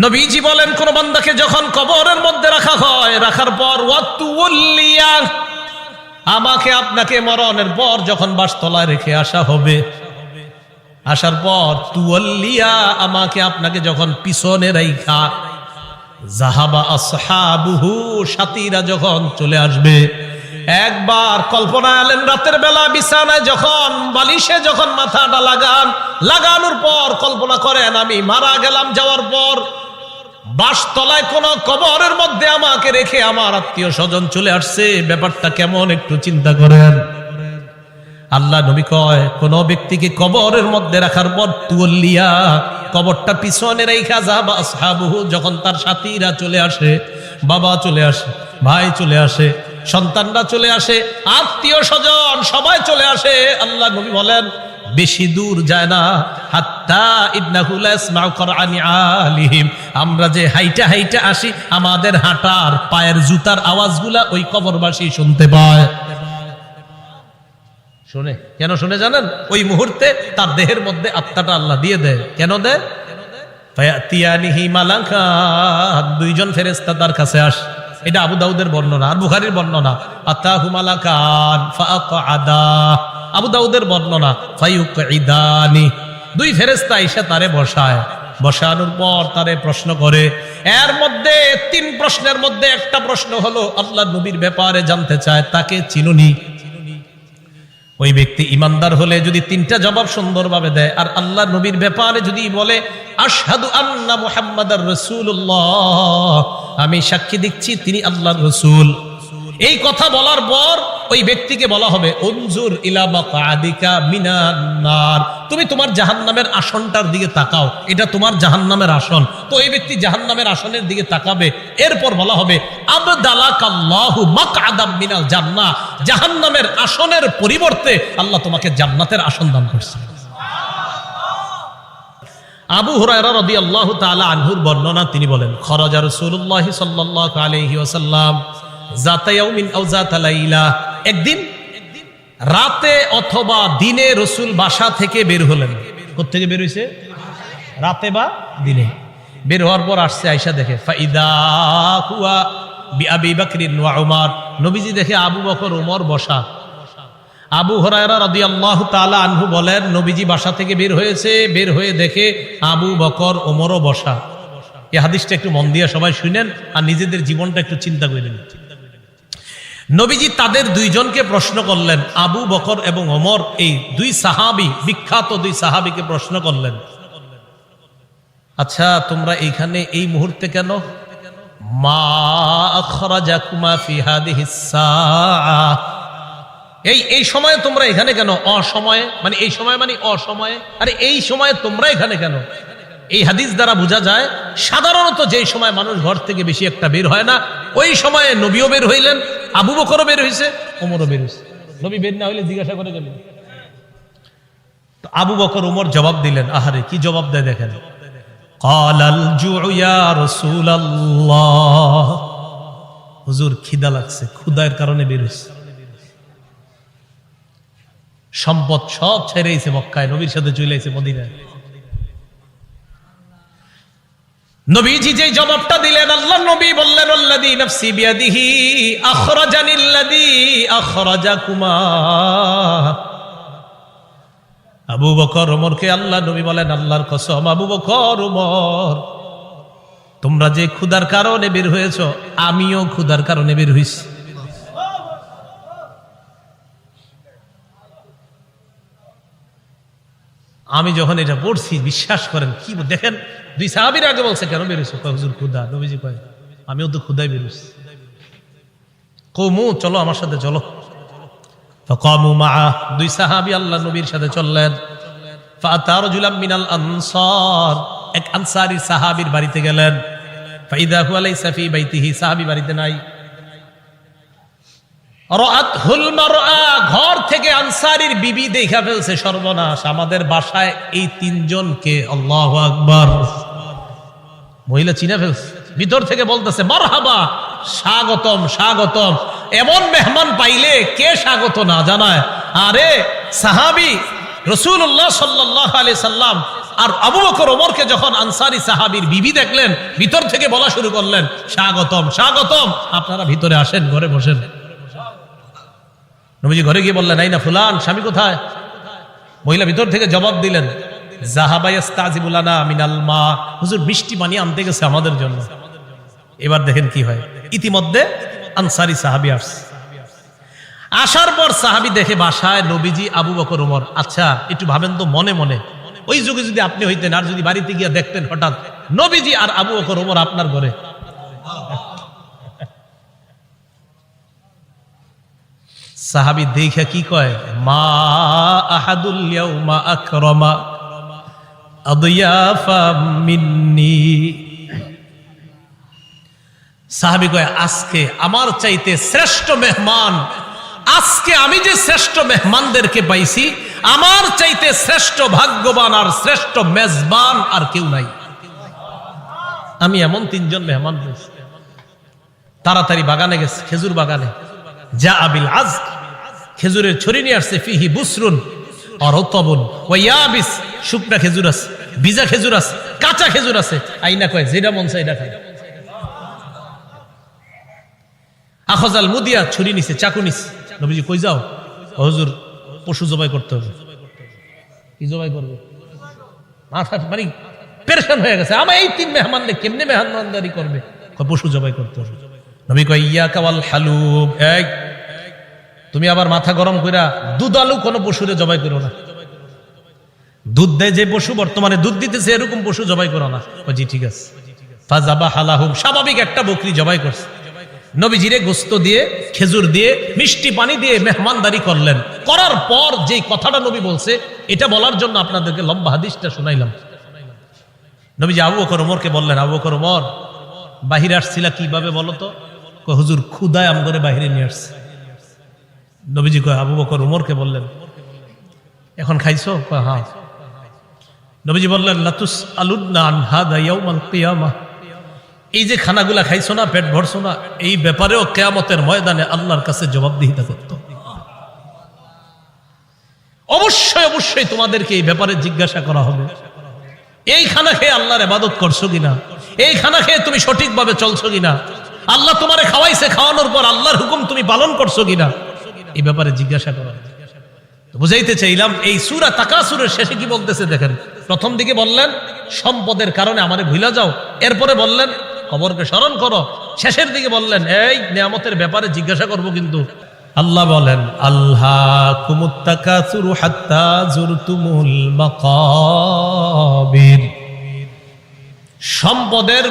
নবীজি বলেন, কোন বান্দাকে যখন কবরের মধ্যে রাখা হয়, রাখার পর ওয়াতুল্লিয়া, আমাকে আপনাকে মরণের পর যখন বাসতলায় রেখে আসা হবে, আসার পর তুওয়াল্লিয়া, আমাকে আপনাকে যখন পিছনে রাইখা, যাহাবা আসহাবুহু, সাথীরা যখন চলে আসবে। একবার কল্পনা আলেন, রাতের বেলা বিছানায় যখন বালিশে যখন মাথাটা লাগানোর পর কল্পনা করেন, আমি মারা গেলাম, যাওয়ার পর বাসতলায় কোন কবরের মধ্যে আমাকে রেখে আমার আত্মীয় স্বজন চলে আসছে, ব্যাপারটা কেমন একটু চিন্তা করেন। আল্লাহ নবী কয়, কোন ব্যক্তিকে কবরের মধ্যে রাখার পর তুওয়াল্লিয়া, কবরটা পিছনে রাইখা, যাহাবা আসহাবুহু, যখন তার সাথীরা চলে আসে, বাবা চলে আসে, ভাই চলে আসে, সন্তানরা চলে আসে, আত্মীয় স্বজন সবাই চলে আসে, আল্লাহ নবী বলেন বেশি দূর যায় না, হাত্তা ইন্নাহু লা ইয়াসমাউ করআনি আলিহিম, আমরা যে হাইটা হাইটা আসি, আমাদের হাঁটার পায়ের জুতার আওয়াজগুলা ওই কবরবাসী শুনতে পায়। শুনে, কেন শুনে জানেন? ওই মুহূর্তে তার দেহের মধ্যে আত্মাটা আল্লাহ দিয়ে দেয়। কেন দেয়? ফায়াতিয়ানিহি মালাকান, দুইজন ফেরেশতা তার কাছে আসে। এটা আবু দাউদের বর্ণনা আর বুখারীর বর্ণনা। আতাহু মালাকান ফাআকআদা, আবু দাউদের বর্ণনা ফায়ুকঈদানি, দুই ফেরেশতা এসে তারে বসায়, বসানোর পর তারে প্রশ্ন করে। এর মধ্যে তিন প্রশ্নের মধ্যে একটা প্রশ্ন হলো আল্লাহ নবীর ব্যাপারে জানতে চায়, তাকে চিনুনি? ওই ব্যক্তি ইমানদার হলে যদি তিনটা জবাব সুন্দরভাবে দেয়, আর আল্লাহ নবীর ব্যাপারে যদি বলে আশহাদু আন্না মুহাম্মাদার রাসূলুল্লাহ, আমি সাক্ষী দিচ্ছি তিনি আল্লাহর রাসূল, এই কথা বলার পর ওই ব্যক্তিকে বলা হবে উনজুর ইলা মাকআদিকা মিনান নার, তুমি তোমার জাহান্নামের আসনটার দিকে তাকাও, এটা তোমার জাহান্নামের আসন। তো এই ব্যক্তি জাহান্নামের আসনের দিকে তাকাবে। এরপর বলা হবে আবদালাকাল্লাহু মাকআদাম মিনাল জান্নাহ, জাহান্নামের আসনের পরিবর্তে আল্লাহ তোমাকে জান্নাতের আসন দান করছে। আবু হুরায়রা রাদিয়াল্লাহু তাআলা আনহুর বর্ণনা, তিনি বলেন খরাজা রাসূলুল্লাহ সাল্লাল্লাহু আলাইহি ওয়াসাল্লাম যাতা ইয়াউমিন আও যাতা লাইলা, একদিন রাতে অথবা দিনে রাসূল বাসা থেকে বের হলেন। কোথা থেকে বের হইছে? রাতে বা দিনে। বের হওয়ার পর আসছে, আয়েশা দেখে ফাইদা হুয়া বিআবি বকর ওয়া উমর, নবীজি দেখে আবু বকর ওমর বসা। আবু হুরায়রা রাদিয়াল্লাহু তাআলা আনহু বলেন, নবীজি বাসা থেকে বের হয়েছে, বের হয়ে দেখে আবু বকর ওমরও বসা। এই হাদিসটা একটু মন দিয়ে সবাই শুনেন আর নিজেদের জীবনটা একটু চিন্তা করে নিন। নবীজি তাদের দুইজনকে প্রশ্ন করলেন, আবু বকর এবং ওমর, এই দুই সাহাবী, বিখ্যাত দুই সাহাবীকে প্রশ্ন করলেন, আচ্ছা তোমরা এইখানে এই মুহূর্তে কেন? মা আখরাজাকুমা ফি হাদিহিস সাআহ, এই সময়ে তোমরা এখানে কেন? অসময়ে মানে এই সময় মানে অসময়ে, আরে এই সময়ে তোমরা এখানে কেন? এই হাদিস দ্বারা বোঝা যায় সাধারণত যেই সময় মানুষ ঘর থেকে বেশি একটা বের হয় না, ওই সময়ে নবীও বের হইলেন, আবু বকরও বের হইছে, ওমরও বের হইছে। নবী বের না হইলে জিজ্ঞাসা করে গেলেন। তো আবু বকর ওমর জবাব দিলেন, আহারে কি জবাব দেয় দেখেন, ক্বালাল জুউ ইয়া রাসূলুল্লাহ, হুজুর খিদা লাগছে, ক্ষুধার কারণে বের হইছে। সম্পদ সব ছেড়ে আইছে মক্কায়, নবীর সাথে চলে আইছে মদিনায়। নবীজি যে জবাবটা দিলেন, আল্লাহ নবী বললেন আল্লাযী নাফসি বিয়াদিহি আখরাজানিল্লাযী আখরাজাকুমা। আবু বকর ওমরকে আল্লাহ নবী বলেন, আল্লাহর কসম আবু বকর ওমর, তোমরা যে ক্ষুধার কারণে বের হয়েছো, আমিও ক্ষুধার কারণে বের হইছি। আমি যখন এটা পড়ছি, বিশ্বাস করেন, কি দেখেন, দুই সাহাবীর আগে বলছে কেন বেরোছো? হুজুর ক্ষুধা। নবীজি কয় আমিও তো ক্ষুধায় বেরোছি। কওমু, চলো আমার সাথে চলো। ফাকামু মাআ, দুই সাহাবী আল্লাহ নবীর সাথে চললেন। ফাআতা রাজুলাম মিনাল আনসার, এক আনসারী সাহাবীর বাড়িতে গেলেন। ফাইদা হুয়া লাইসা ফি বাইতিহি, সাহাবী বাড়িতে নাই। রাআতহুল মারআ, ঘর থেকে আনসারীর বিবি দেখা ফেলছে, সর্বনাশ, আমাদের বাসায় এই তিনজনকে, আল্লাহু আকবার, মহিলা চিনে ফেলছে। ভিতর থেকে বলতেছে মারহাবা, স্বাগতম স্বাগতম। এমন মেহমান পাইলে কে স্বাগত না জানায়? আরে সাহাবী রাসূলুল্লাহ সাল্লাল্লাহু আলাইহি সাল্লাম আর আবু বকর ওমরকে যখন আনসারী সাহাবীর বিবি দেখলেন, ভিতর থেকে বলা শুরু করলেন, স্বাগতম স্বাগতম, আপনারা ভিতরে আসেন, ঘরে বসেন। নবীজি ঘরে গিয়ে বললেন, আইনা ফুলান, স্বামী কোথায়? মহিলা ভিতর থেকে জবাব দিলেন, যাহাবা ইস্তাজিবু লানা মিনাল মা, হুজুর মিষ্টি পানি আনতে গেছে আমাদের জন্য। এবার দেখেন কি হয়, ইতিমধ্যে আনসারী সাহাবী আসছে। আসার পর সাহাবী দেখে বাসায় নবীজি, আবু বকর ওমর। আচ্ছা একটু ভাবেন তো মনে মনে, ওই যুগে যদি আপনি হইতেন আর যদি বাড়িতে গিয়ে দেখতেন হঠাৎ নবীজি আর আবু বকর ওমর আপনার ঘরে। সাহাবী দেখে কি কয়, মা আহাদুল ইয়াউমা আকরামা আদিয়াফা মিন্নি। সাহাবী কয়, আজকে আমার চাইতে শ্রেষ্ঠ মেহমান, আজকে আমি যে শ্রেষ্ঠ মেহমানদেরকে পাইছি, আমার চাইতে শ্রেষ্ঠ ভাগ্যবান আর শ্রেষ্ঠ মেজবান আর কেউ নাই। আমি এমন তিনজন মেহমান পেয়েছি। তাড়াতাড়ি বাগানে গেছে, খেজুর বাগানে। যা আবিল আজ, খেজুরের ছড়ি নিয়ে আসছে, ফিহি বুসরুন আর রতবুন ওয়া ইয়াবিস, শুকনা খেজুর আছে, ভিজা খেজুর আছে, কাঁচা খেজুর আছে। আইনা কয়, যেটা মন চায় এটা খায়। আখজাল মুদিয়া, ছুরি নিছে, চাকু নিছে। নবীজি কই যাও? হুজুর পশু জবাই করতে হবে। কি জবাই করবে? মাথা মানে পেরেশান হয়ে গেছে, আমার এই তিন মেহমানকে কেমনে মেহমানদারি করবে? পশু জবাই করতে হবে। নবী কয়, ইয়াকা ওয়াল হালুব, এই তুমি আবার মাথা গরম কইরা দুধ আলু কোন পশুরে জবাই করো না। দুধ দেয় যে পশু, বর্তমানে দুধ দিতেছে, এরকম পশু জবাই করো না। জি ঠিক আছে। ফাজাবা হালাহুম, স্বাভাবিক একটা বকরি জবাই করছে। নবীজিরে গোস্ত দিয়ে, খেজুর দিয়ে, মিষ্টি পানি দিয়ে মেহমানদারি করলেন। করার পর যে কথাটা নবী বলছে, এটা বলার জন্য আপনাদেরকে লম্বা হাদিসটা শোনাইলাম। নবীজি আবু বকর ওমরকে বললেন, আবু বকর ওমর, বাহিরে আসছিলা কিভাবে বলো তো? হুজুর ক্ষুধায় আমগরে বাহিরে নিয়ে আসছে। নবীজি কয়, আবু বকর ওমরকে বললেন, এখন খাইছো? হ্যাঁ। নবীজি বললেন, লাতুস আলুন্না আন হাদা ইয়াউমাল কিয়ামাহ, এই যে খানাগুলা খাইছো না, পেট ভরছো না, এই ব্যাপারেও কিয়ামতের ময়দানে আল্লাহর কাছে জবাবদিহিতা করতে হবে। অবশ্যই অবশ্যই তোমাদেরকে এই ব্যাপারে জিজ্ঞাসা করা হবে। এই খানা খেয়ে আল্লাহর ইবাদত করছো কিনা? এই খানা খেয়ে তুমি সঠিকভাবে চলছো কিনা? আল্লাহ তোমারে খাওয়াইছে, খাওয়ানোর পর আল্লাহর হুকুম তুমি পালন করছো কিনা? এই ব্যাপারে জিজ্ঞাসা করা। বুঝাইতে চাইলাম, এই সূরা তাকাসুরের শেষে কি বলতেছে দেখেন। প্রথম দিকে বললেন সম্পদের কারণে আমারে ভুলা যাও, এরপরে বললেন কবরকে স্মরণ করো, শেষের দিকে বললেন এই নিয়ামতের ব্যাপারে জিজ্ঞাসা করব। কিন্তু আল্লাহ বলেন, আল্লাহকুমুত তাকাসুরু হাত্তা যুরতুমুল মাকাবির, সম্পদের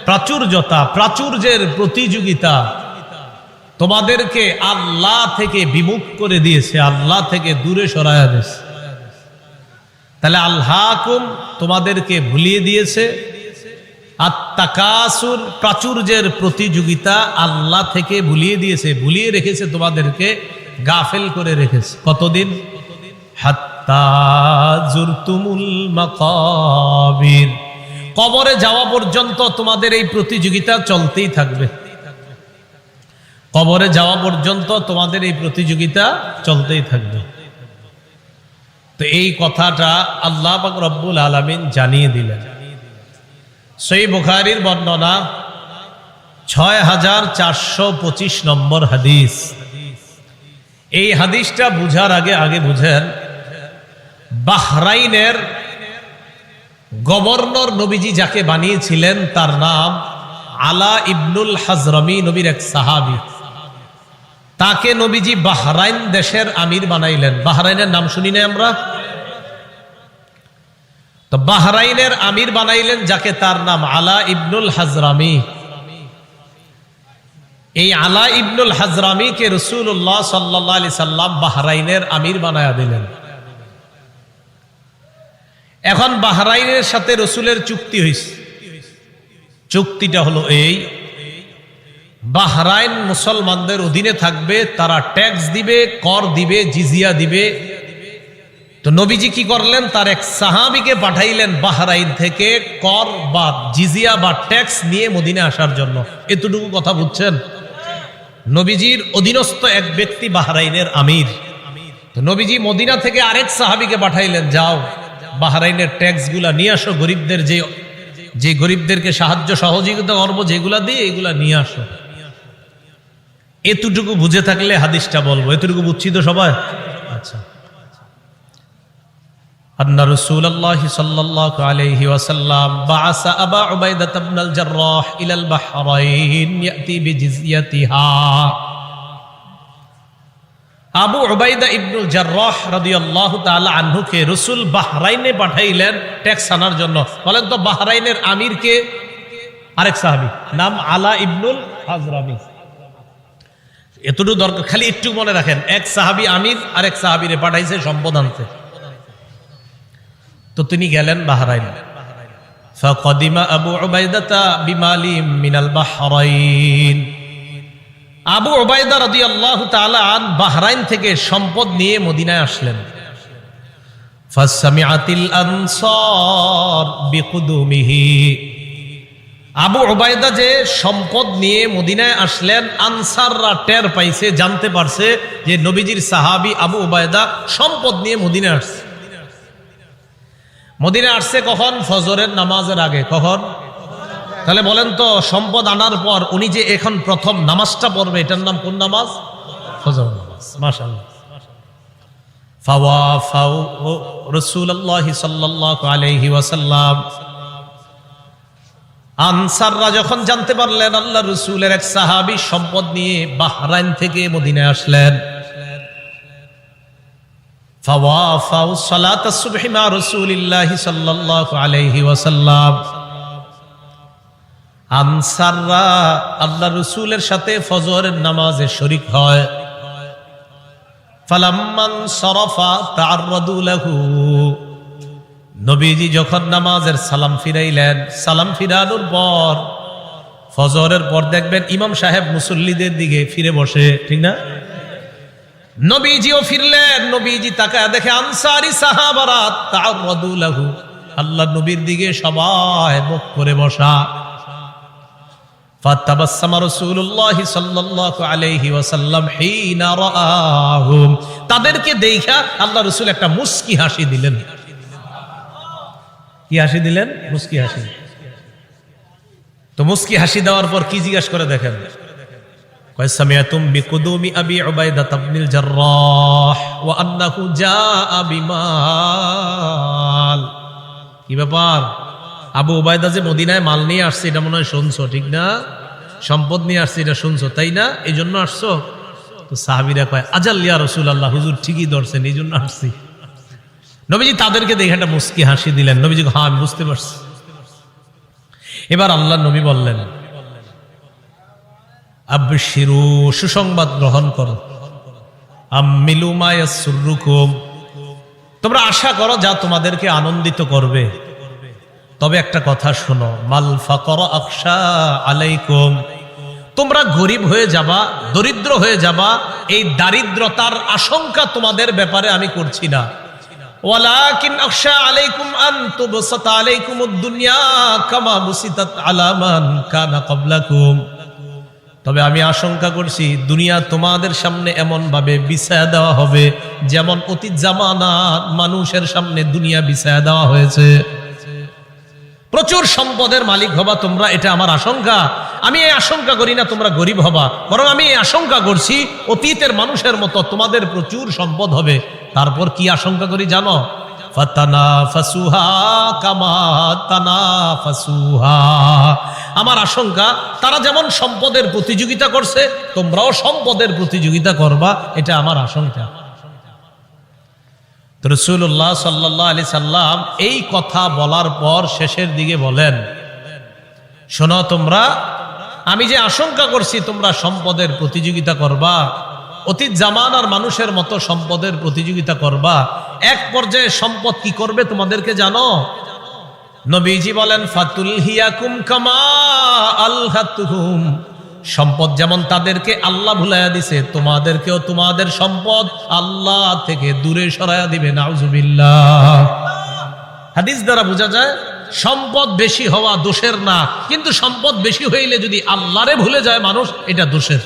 প্রাচুর্যতা, প্রাচুর্যের প্রতিযোগিতা তোমাদেরকে আল্লাহ থেকে বিমুখ করে দিয়েছে, আল্লাহ থেকে দূরে সরায়া দিয়েছে। তাহলে আল্লাহকুম তোমাদেরকে ভুলিয়ে দিয়েছে, আত-তাকাসুর প্রাচুর্যের প্রতিযোগিতা আল্লাহ থেকে ভুলিয়ে দিয়েছে, ভুলিয়ে রেখেছে, তোমাদেরকে গাফেল করে রেখেছে। কতদিন? হাত্তা যুরতুমুল মাকাবির, কবরে যাওয়া পর্যন্ত তোমাদের এই প্রতিযোগিতা চলতেই থাকবে। কবরে যাওয়া পর্যন্ত তোমাদের এই প্রতিযোগিতা চলতেই থাকবে। তো এই কথাটা আল্লাহ পাক রব্বুল আলামিন জানিয়ে দিলেন। সহিহ বুখারীর বর্ণনা ৬৪২৫ নম্বর হাদিস। এই হাদিসটা বুঝার আগে বুঝেন, বাহরাইনের গভর্নর নবীজি যাকে বানিয়েছিলেন তার নাম আলা ইবনুল হাজরামি, নবীর এক সাহাবী। তাকে নবীজি বাহরাইন দেশের আমির বানাইলেন। বাহরাইনের নাম শুনি না আমরা? তো বাহরাইনের আমির বানাইলেন যাকে, তার নাম আলা ইবনুল হাজরামি। এই আলা ইবনুল হাজরামিকে রাসূলুল্লাহ সাল্লাল্লাহু আলাইহি সাল্লাম বাহরাইনের আমির বানায়া দিলেন। এখন বাহরাইনের সাথে রসুলের চুক্তি হয়েছে। চুক্তিটা হলো এই, বাহরাইন মুসলমানদের অধীনে থাকবে, তারা ট্যাক্স দিবে, কর দিবে, জিজিয়া দিবে। তো নবীজি কি করলেন, তার এক সাহাবীকে পাঠাইলেন বাহরাইন থেকে কর বা জিজিয়া বা ট্যাক্স নিয়ে মদিনা আসার জন্য। এতটুকু কথা বুঝছেন? নবীজির অধীনস্থ এক ব্যক্তি বাহরাইনের আমির। তো নবীজি মদিনা থেকে আরেক সাহাবীকে পাঠাইলেন, যাও বাহরাইনের ট্যাক্স গুলা নিয়ে আসো, গরিবদের যে গরিবদেরকে সাহায্য সহযোগিতা করবো যেগুলা দিয়ে এগুলা নিয়ে আসো। এতটুকু বুঝে থাকলে হাদিসটা বলবো, এতটুকু বুঝছি তো সবাই? আচ্ছা। আন্না রাসূলুল্লাহ সাল্লাল্লাহু আলাইহি ওয়াসাল্লাম বাআসা আবা উবাইদা ইবনুল জাররাহ ইলাল বাহরাইন ইয়াতি বিজিজিয়াতিহা। আবু উবাইদা ইবনুল জাররাহ রাদিয়াল্লাহু তাআলা আনহুকে রাসূল বাহরাইনে পাঠাইলেন ট্যাক্স আনার জন্য। বলেন তো বাহরাইনের আমির কে? আরেক সাহাবী, নাম আলা ইবনুল হাজরামি। এতটুকু দরকার, খালি একটু মনে রাখেন, এক সাহাবী আমির, আরেক সাহাবীরে পাঠাইছে সম্পদ আনতে। তো তিনি গেলেন বাহরাইন। ফাকাদিমা আবু উবাইদা বিমালি মিনাল বাহরাইন। আবু উবাইদা রাদিয়াল্লাহু তাআলা আন বাহরাইন থেকে সম্পদ নিয়ে মদিনায় আসলেন। ফাসামিআতিল আনসার বিকুদুমিহি। আবু উবাইদা যে সম্পদ নিয়ে মদিনায় আসলেন, আনসাররা টের পাইছে, জানতে পারছে যে নবীজির সাহাবী আবু উবাইদা সম্পদ নিয়ে মদিনায় আসছে। মদিনায় আসছে কখন? ফজরের নামাজের আগে। কখন? তাহলে বলেন তো, সম্পদ আনার পর উনি যে এখন প্রথম নামাজটা পড়বে, এটার নাম কোন নামাজ? ফজর নামাজ। মাশাআল্লাহ। ফাওয়াফাউ রাসূলুল্লাহ সাল্লাল্লাহু আলাইহি ওয়াসাল্লাম। আনসাররা যখন জানতে পারলেন আল্লাহর রাসূলের এক সাহাবী সম্পদ নিয়ে বাহরাইন থেকে মদিনায় আসলেন, ফাওয়াফাউ সালাতাস সুবহি মা রাসূলিল্লাহি সাল্লাল্লাহু আলাইহি ওয়াসাল্লাম। আনসাররা আল্লাহর রাসূলের সাথে ফজরের নামাজে শরীক হয়। ফালাম্মান সারাফা তাআররাদু লাহু। নবীজি যখন নামাজের সালাম ফিরাইলেন, সালাম ফিরানোর পর ফজরের পর দেখবেন ইমাম সাহেব মুসল্লিদের দিকে ফিরে বসে, ঠিক না? নবীজিও ফিরলেন, নবীজি তাকায় দেখে আনসারী সাহাবারা তাআররাদু লাহু, আল্লাহ নবীর দিকে সবাই মুখ করে বসা। ফাতাবাসসামা রাসূলুল্লাহ সাল্লাল্লাহু আলাইহি ওয়াসাল্লাম হিনা রাআহুম। তাদেরকে দেখা আল্লাহ রাসূল একটা মুস্কি হাসি দিলেন। কি হাসি দিলেন? মুস্কি হাসি। তো মুস্কি হাসি দেওয়ার পর কি জিজ্ঞাসা করে দেখেন, কয় সামিআতুম বিকুদুমি আবি উবাইদা ইবনুল জাররাহ ওয়া আন্নাহু জাআ বিমাল। কি ব্যাপার? আবু উবাইদা যে মদিনায় মাল নিয়ে আসছে এটা মনে হয় শুনছো, ঠিক না? সম্পদ নিয়ে আসছে এটা শুনছো, তাই না? এই জন্য আসছো? তো সাহাবীরা কয় আজাল ইয়া রাসূলুল্লাহ, হুজুর ঠিকই ধরছেন, এই জন্য আসছি। নবীজি তাদেরকে দেখে একটা মুস্কি হাসি দিলেন। নবীজি হ্যাঁ আমি বুঝতে পারছি। এবার আল্লাহ নবী বললেন, আবশিরু, সুসংবাদ গ্রহণ করো, আমিলু মা ইয়াসুররুকুম, তোমরা আশা করো যা তোমাদেরকে আনন্দিত করবে। তবে একটা কথা শোনো, মাল ফাকর আখশা আলাইকুম, তোমরা গরিব হয়ে যাবা, দরিদ্র হয়ে যাবা, এই দারিদ্রতার আশঙ্কা তোমাদের ব্যাপারে আমি করছি না। ওয়ালাকিন আখশা আলাইকুম আন তুবসাতা আলাইকুমুদ দুনিয়া কামা বুসিতাত আলা মান কানা ক্বাবলাকুম, তবে আমি আশঙ্কা করছি দুনিয়া তোমাদের সামনে এমন ভাবে বিছায়া দেওয়া হবে যেমন অতীত জামানার মানুষের সামনে দুনিয়া বিছায়া দেওয়া হয়েছে। প্রচুর সম্পদের মালিক হবা তোমরা, এটা আমার আশঙ্কা। আমি এই আশঙ্কা করি না তোমরা গরিব হবা, বরং আমি এই আশঙ্কা করছি অতীতের মানুষের মতো তোমাদের প্রচুর সম্পদ হবে। তারপর কি আশঙ্কা করি জানো? ফাতানাফাসুহা কামা তানাফাসুহা, আমার আশঙ্কা তারা যেমন সম্পদের প্রতিযোগিতা করছে তোমরাও সম্পদের প্রতিযোগিতা করবা, এটা আমার আশঙ্কা। রাসূলুল্লাহ সাল্লাল্লাহু আলাইহি সাল্লাম এই কথা বলার পর শেষের দিকে বলেন, শোনো তোমরা, আমি যে আশঙ্কা করছি তোমরা সম্পদের প্রতিযোগিতা করবা, অতীত জামানার মানুষের মতো সম্পদের প্রতিযোগিতা করবা, এক পর্যায়ে সম্পদ কি করবে তোমাদেরকে জানো? নবীজি বলেন, ফাতুলহিয়াকুম কামা আলহাতুহুম, সম্পদ যেমন তাদেরকে আল্লাহ ভুলাইয়া দিছে, তোমাদেরকেও তোমাদের সম্পদ আল্লাহ থেকে দূরে সরাইয়া দিবে। নাউজুবিল্লাহ। হাদিস দ্বারা বোঝা যায় সম্পদ বেশি হওয়া দোষের না, কিন্তু সম্পদ বেশি হইলে যদি আল্লাহরে ভুলে যায় মানুষ, এটা দোষের।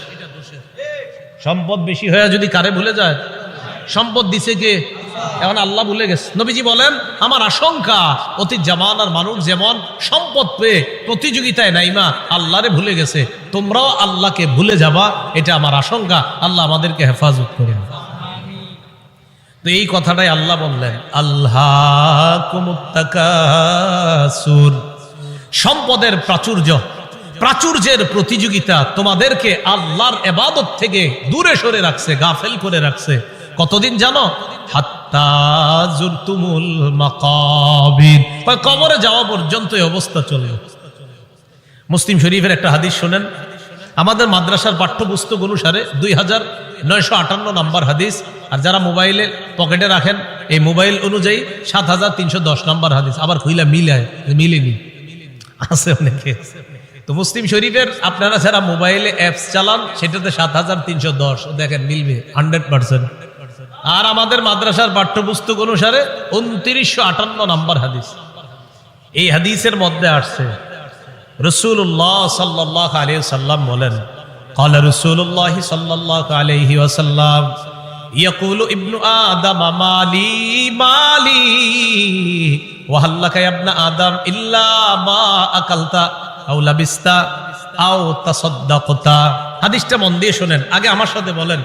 সম্পদ বেশি হয়ে যদি কারে ভুলে যায়? সম্পদ দিছে কে? এখন আল্লাহ ভুলে গেছে। নবীজি বলেন, আমার আশঙ্কা অতীত জামানার মানুষ যেমন সম্পদ পেয়ে প্রতিযোগিতায় নাইমা আল্লাহরে ভুলে গেছে, তোমরাও আল্লাহকে ভুলে যাবা, এটা আমার আশঙ্কা। আল্লাহ আমাদেরকে হেফাজত করেন। তো এই কথাটাই আল্লাহ বললেন, আল্লাহকুমুত তাকাসুর, সম্পদের প্রাচুর্যের প্রতিযোগিতা তোমাদেরকে আল্লাহর ইবাদত থেকে দূরে সরে রাখছে, গাফেল করে রাখছে। কতদিন জানো? হাত্তা জুরতুমুল মাকাবির, কবরে যাওয়া পর্যন্ত এই অবস্থা চলবে। মুসলিম শরীফের একটা হাদিস শুনেন, আমাদের মাদ্রাসার পাঠ্যপুস্তক অনুসারে 2958 নম্বর হাদিস, আর যারা মোবাইলে পকেটে রাখেন এই মোবাইল অনুযায়ী 7310 নম্বর হাদিস। আবার কইলা মিলেনি আছে অনেকে। তো মুসলিম শরীফের আপনারা যারা মোবাইলে অ্যাপস চালান সেটাতে 7310 দেখেন মিলবে 100%। আর আমাদের মাদ্রাসার পাঠ্যপুস্তক অনুসারে 2958 নম্বর হাদিস। এই হাদিসের মধ্যে আসছে রাসূলুল্লাহ সাল্লাল্লাহু আলাইহি ওয়াসাল্লাম বলেন, قال رسول الله صلى الله عليه وسلم يقول ابن آدم مالي مالي وهل لك يا ابن آدم إلا ما أكلت أو لبست أو تصدقت। হাদিসটা মন দিয়ে শুনেন, আগে আমার সাথে বলেন।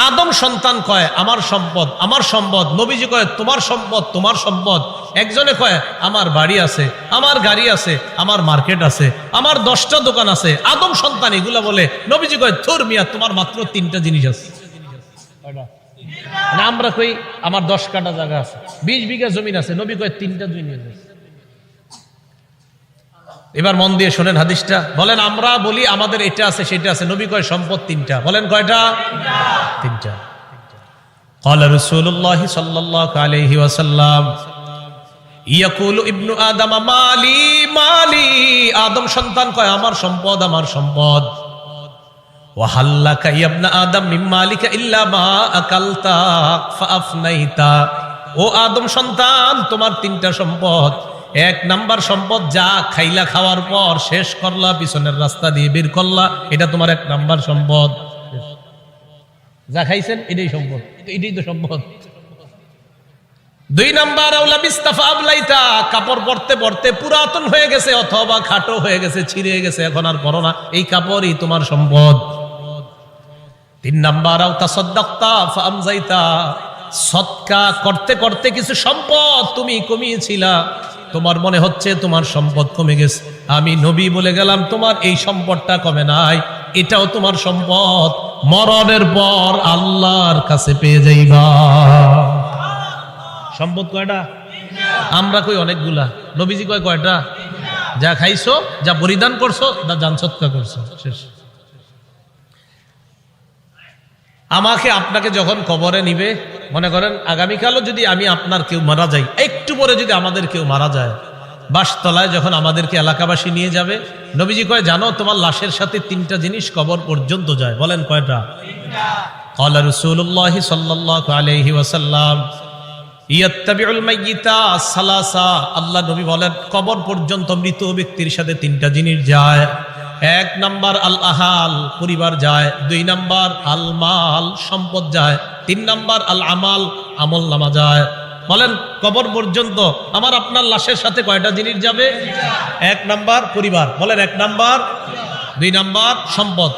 আদম সন্তান কয় আমার সম্পদ, আমার সম্পদ। নবীজি কয় তোমার সম্পদ, তোমার সম্পদ। একজনে কয় আমার বাড়ি আছে, আমার গাড়ি আছে, আমার মার্কেট আছে, আমার 10টা দোকান আছে। আদম সন্তান এগুলা বলে। নবীজি কয় থুর মিয়া, তোমার মাত্র 3টা জিনিস আছে। না আমরা কই আমার 10 কাঠা জায়গা আছে, 20 বিঘা জমিন আছে। নবী কয় 3টা জিনিস আছে। এবার মন দিয়ে শোনেন হাদিসটা। বলেন আমরা বলি আমাদের এটা আছে সেটা আছে, নবী কয় সম্পদ 3টা। বলেন কয়টা? 3টা। قال رسول الله صلى الله عليه وسلم يقول ابن آدم مالي مالي, আদম সন্তান কয় আমার সম্পদ, আমার সম্পদ। وهل لك يا ابن آدم من مالك إلا ما أكلت فأفنيت, ও আদম সন্তান তোমার 3টা সম্পদ। 1 নাম্বার সম্পদ যা খাইলা, খাওয়ার পর শেষ করলা, পিছনের রাস্তা দিয়ে বের করলা, এটা তোমার 1 নাম্বার সম্পদ। যা খাইছেন এটাই সম্পদ, এটাই তো সম্পদ। 2 নাম্বার আউলা বিস্তাফা আবলাইতা, কাপড় পরতে পরতে পুরাতন হয়ে গেছে অথবা খাটো হয়ে গেছে, ছিঁড়ে গেছে, এখন আর পরো না, এই কাপড়ই তোমার সম্পদ। 3 নাম্বার আও তাসাদদাকতা ফাআমজাইতা, সদকা করতে করতে কিছু সম্পদ তুমি কমিয়েছিলা, তোমার মনে হচ্ছে তোমার সম্পদ কমে গেছে, আমি নবী বলে গেলাম তোমার এই সম্পদটা কমে নাই, এটাও তোমার সম্পদ, মরণের পর আল্লাহর কাছে পেয়ে যাইবা। সম্পদ কয়টা? আমরা কই অনেকগুলা, নবীজি কয় কয়টা? যা খাইছো, যা পরিধান করছো, যা জান সৎকা করছো, শেষ। আমাকে আপনাকে যখন কবরে নিবে, মনে করেন আগামীকালও যদি আমি আপনার কেউ মারা যাই, একটু পরে যদি আমাদের কেউ মারা যায়, বাসতলায় যখন আমাদেরকে এলাকাবাসী নিয়ে যাবে, নবীজি কয় জানো তোমার লাশের সাথে 3টা জিনিস কবর পর্যন্ত যায়। বলেন কয়টা? 3টা। قال رسول الله صلى الله عليه وسلم يتبع الميت ثلاثه, আল্লাহ নবী বলেন কবর পর্যন্ত মৃত ব্যক্তির সাথে 3টা জিনিস যায়। 1 নাম্বার আল আহাল, পরিবার যায়। 2 নাম্বার আল মাল, সম্পদ যায়। 3 নাম্বার আল আমাল, আমল নামা যায়। বলেন কবর পর্যন্ত আমার আপনার লাশের সাথে কয়টা জিনিস যাবে? 1 নাম্বার পরিবার, বলেন 1 নাম্বার। 2 নাম্বার সম্পদ,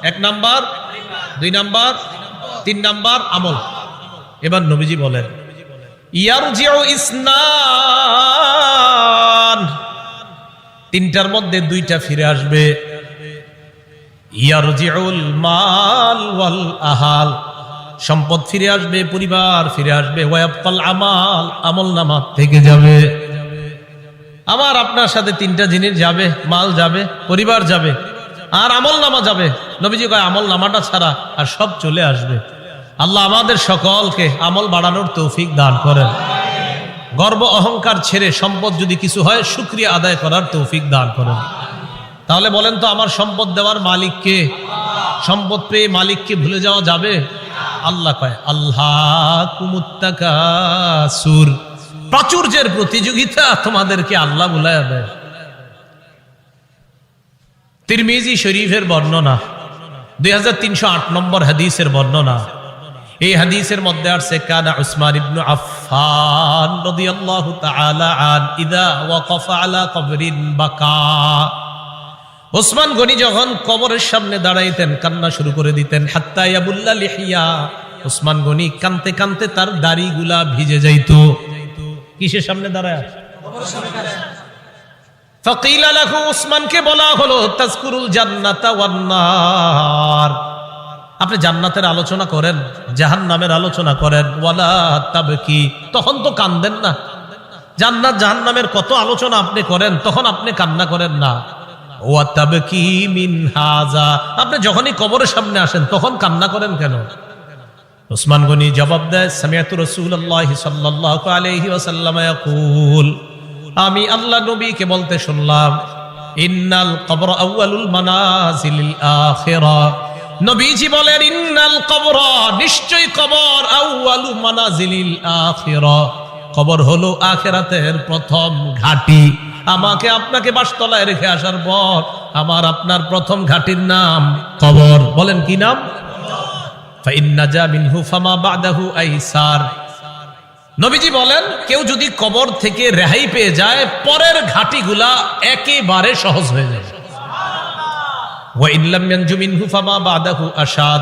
1 নাম্বার। 2 নাম্বার, 3 নাম্বার আমল। এবার নবীজি বলেন ইয়ারজিউ ইসনান, 3টার মধ্যে 2টা ফিরে আসবে। ইয়ারজিউল মাল ওয়াল আহাল, সম্পদ ফিরে আসবে, পরিবার ফিরে আসবে। ওয়ায়াবকাল আমাল, আমলনামা থেকে যাবে। আমার আপনার সাথে 3টা জিনিস যাবে, মাল যাবে, পরিবার যাবে, আর আমলনামা যাবে। নবীজি কয় আমলনামাটা ছাড়া আর সব চলে আসবে। আল্লাহ আমাদের সকলকে আমল বাড়ানোর তৌফিক দান করেন। গর্ব অহংকার ছেড়ে সম্পদ যদি কিছু হয় শুকরিয়া আদায় করার তৌফিক দান করেন। তাহলে বলেন তো আমার সম্পদ দেওয়ার মালিক কে? সম্পদ পেয়ে মালিককে ভুলে যাওয়া যাবে? আল্লাহ কয় আল্লাহকুমুত তাকাসুর, প্রাচুর্যের প্রতিযোগিতা তোমাদেরকে আল্লাহ ভুলাইয়া দেয়। তিরমিজি শরীফের বর্ণনা, 2308 নম্বর হাদিসের বর্ণনা। এই হাদিসের মধ্যে আছে কানা উসমান ইবনে আফফান রাদিয়াল্লাহু তাআলা আন ইযা ওয়াকাফা আলা কবরিন বাকা। ওসমান গনি যখন কবরের সামনে দাঁড়াইতেন কান্না শুরু করে দিতেন। হাত্তা ইয়াবুল্লা লিহিয়া, ওসমান গনি কানতে কানতে তার দাড়িগুলা ভিজে যাইত। কিসের সামনে দাঁড়ায়? ফাকিলা লাহু, ওসমানকে বলা হলো তাজকুরুল জান্নাতা ওয়ান নার, আপনি জান্নাতের আলোচনা করেন, জাহান্নামের আলোচনা করেন। ওয়ালা তাবকি, তখন তো কান্দেন না। জান্নাত জাহান্নামের কত আলোচনা আপনি করেন, তখন আপনি কান্না করেন না। ওয়া তাবকি মিন হাযা, আপনি যখনই কবরের সামনে আসেন তখন কান্না করেন কেন? ওসমান গনি জবাব দেয়, সামিআতু রাসূলুল্লাহি সাল্লাল্লাহু আলাইহি ওয়াসাল্লাম ইয়াকুল, আমি আল্লাহ নবীকে বলতে শুনলাম, ইন্নাল কবর আউয়ালুল মানাজিলিল আখিরা। নবীজি বলেন, ইন্নাল কবর, নিশ্চয় কবর, আউয়ালু মানাজিলিল আখিরা, কবর হলো আখিরাতের প্রথম ঘাঁটি। আমাকে আপনাকে বাসতলায় রেখে আসার পর আমার আপনার প্রথম ঘাঁটির নাম কবর। বলেন কি নাম? ফাইন্নাজা মিনহু ফামা বাদাহু আইসার। নবীজি বলেন, কেউ যদি কবর থেকে রেহাই পেয়ে যায়, পরের ঘাটিগুলা একেবারে সহজ হয়ে যাবে। ওয়া ইন লাম ইয়ানজু মিনহু ফামা বাদাহু আশাদ,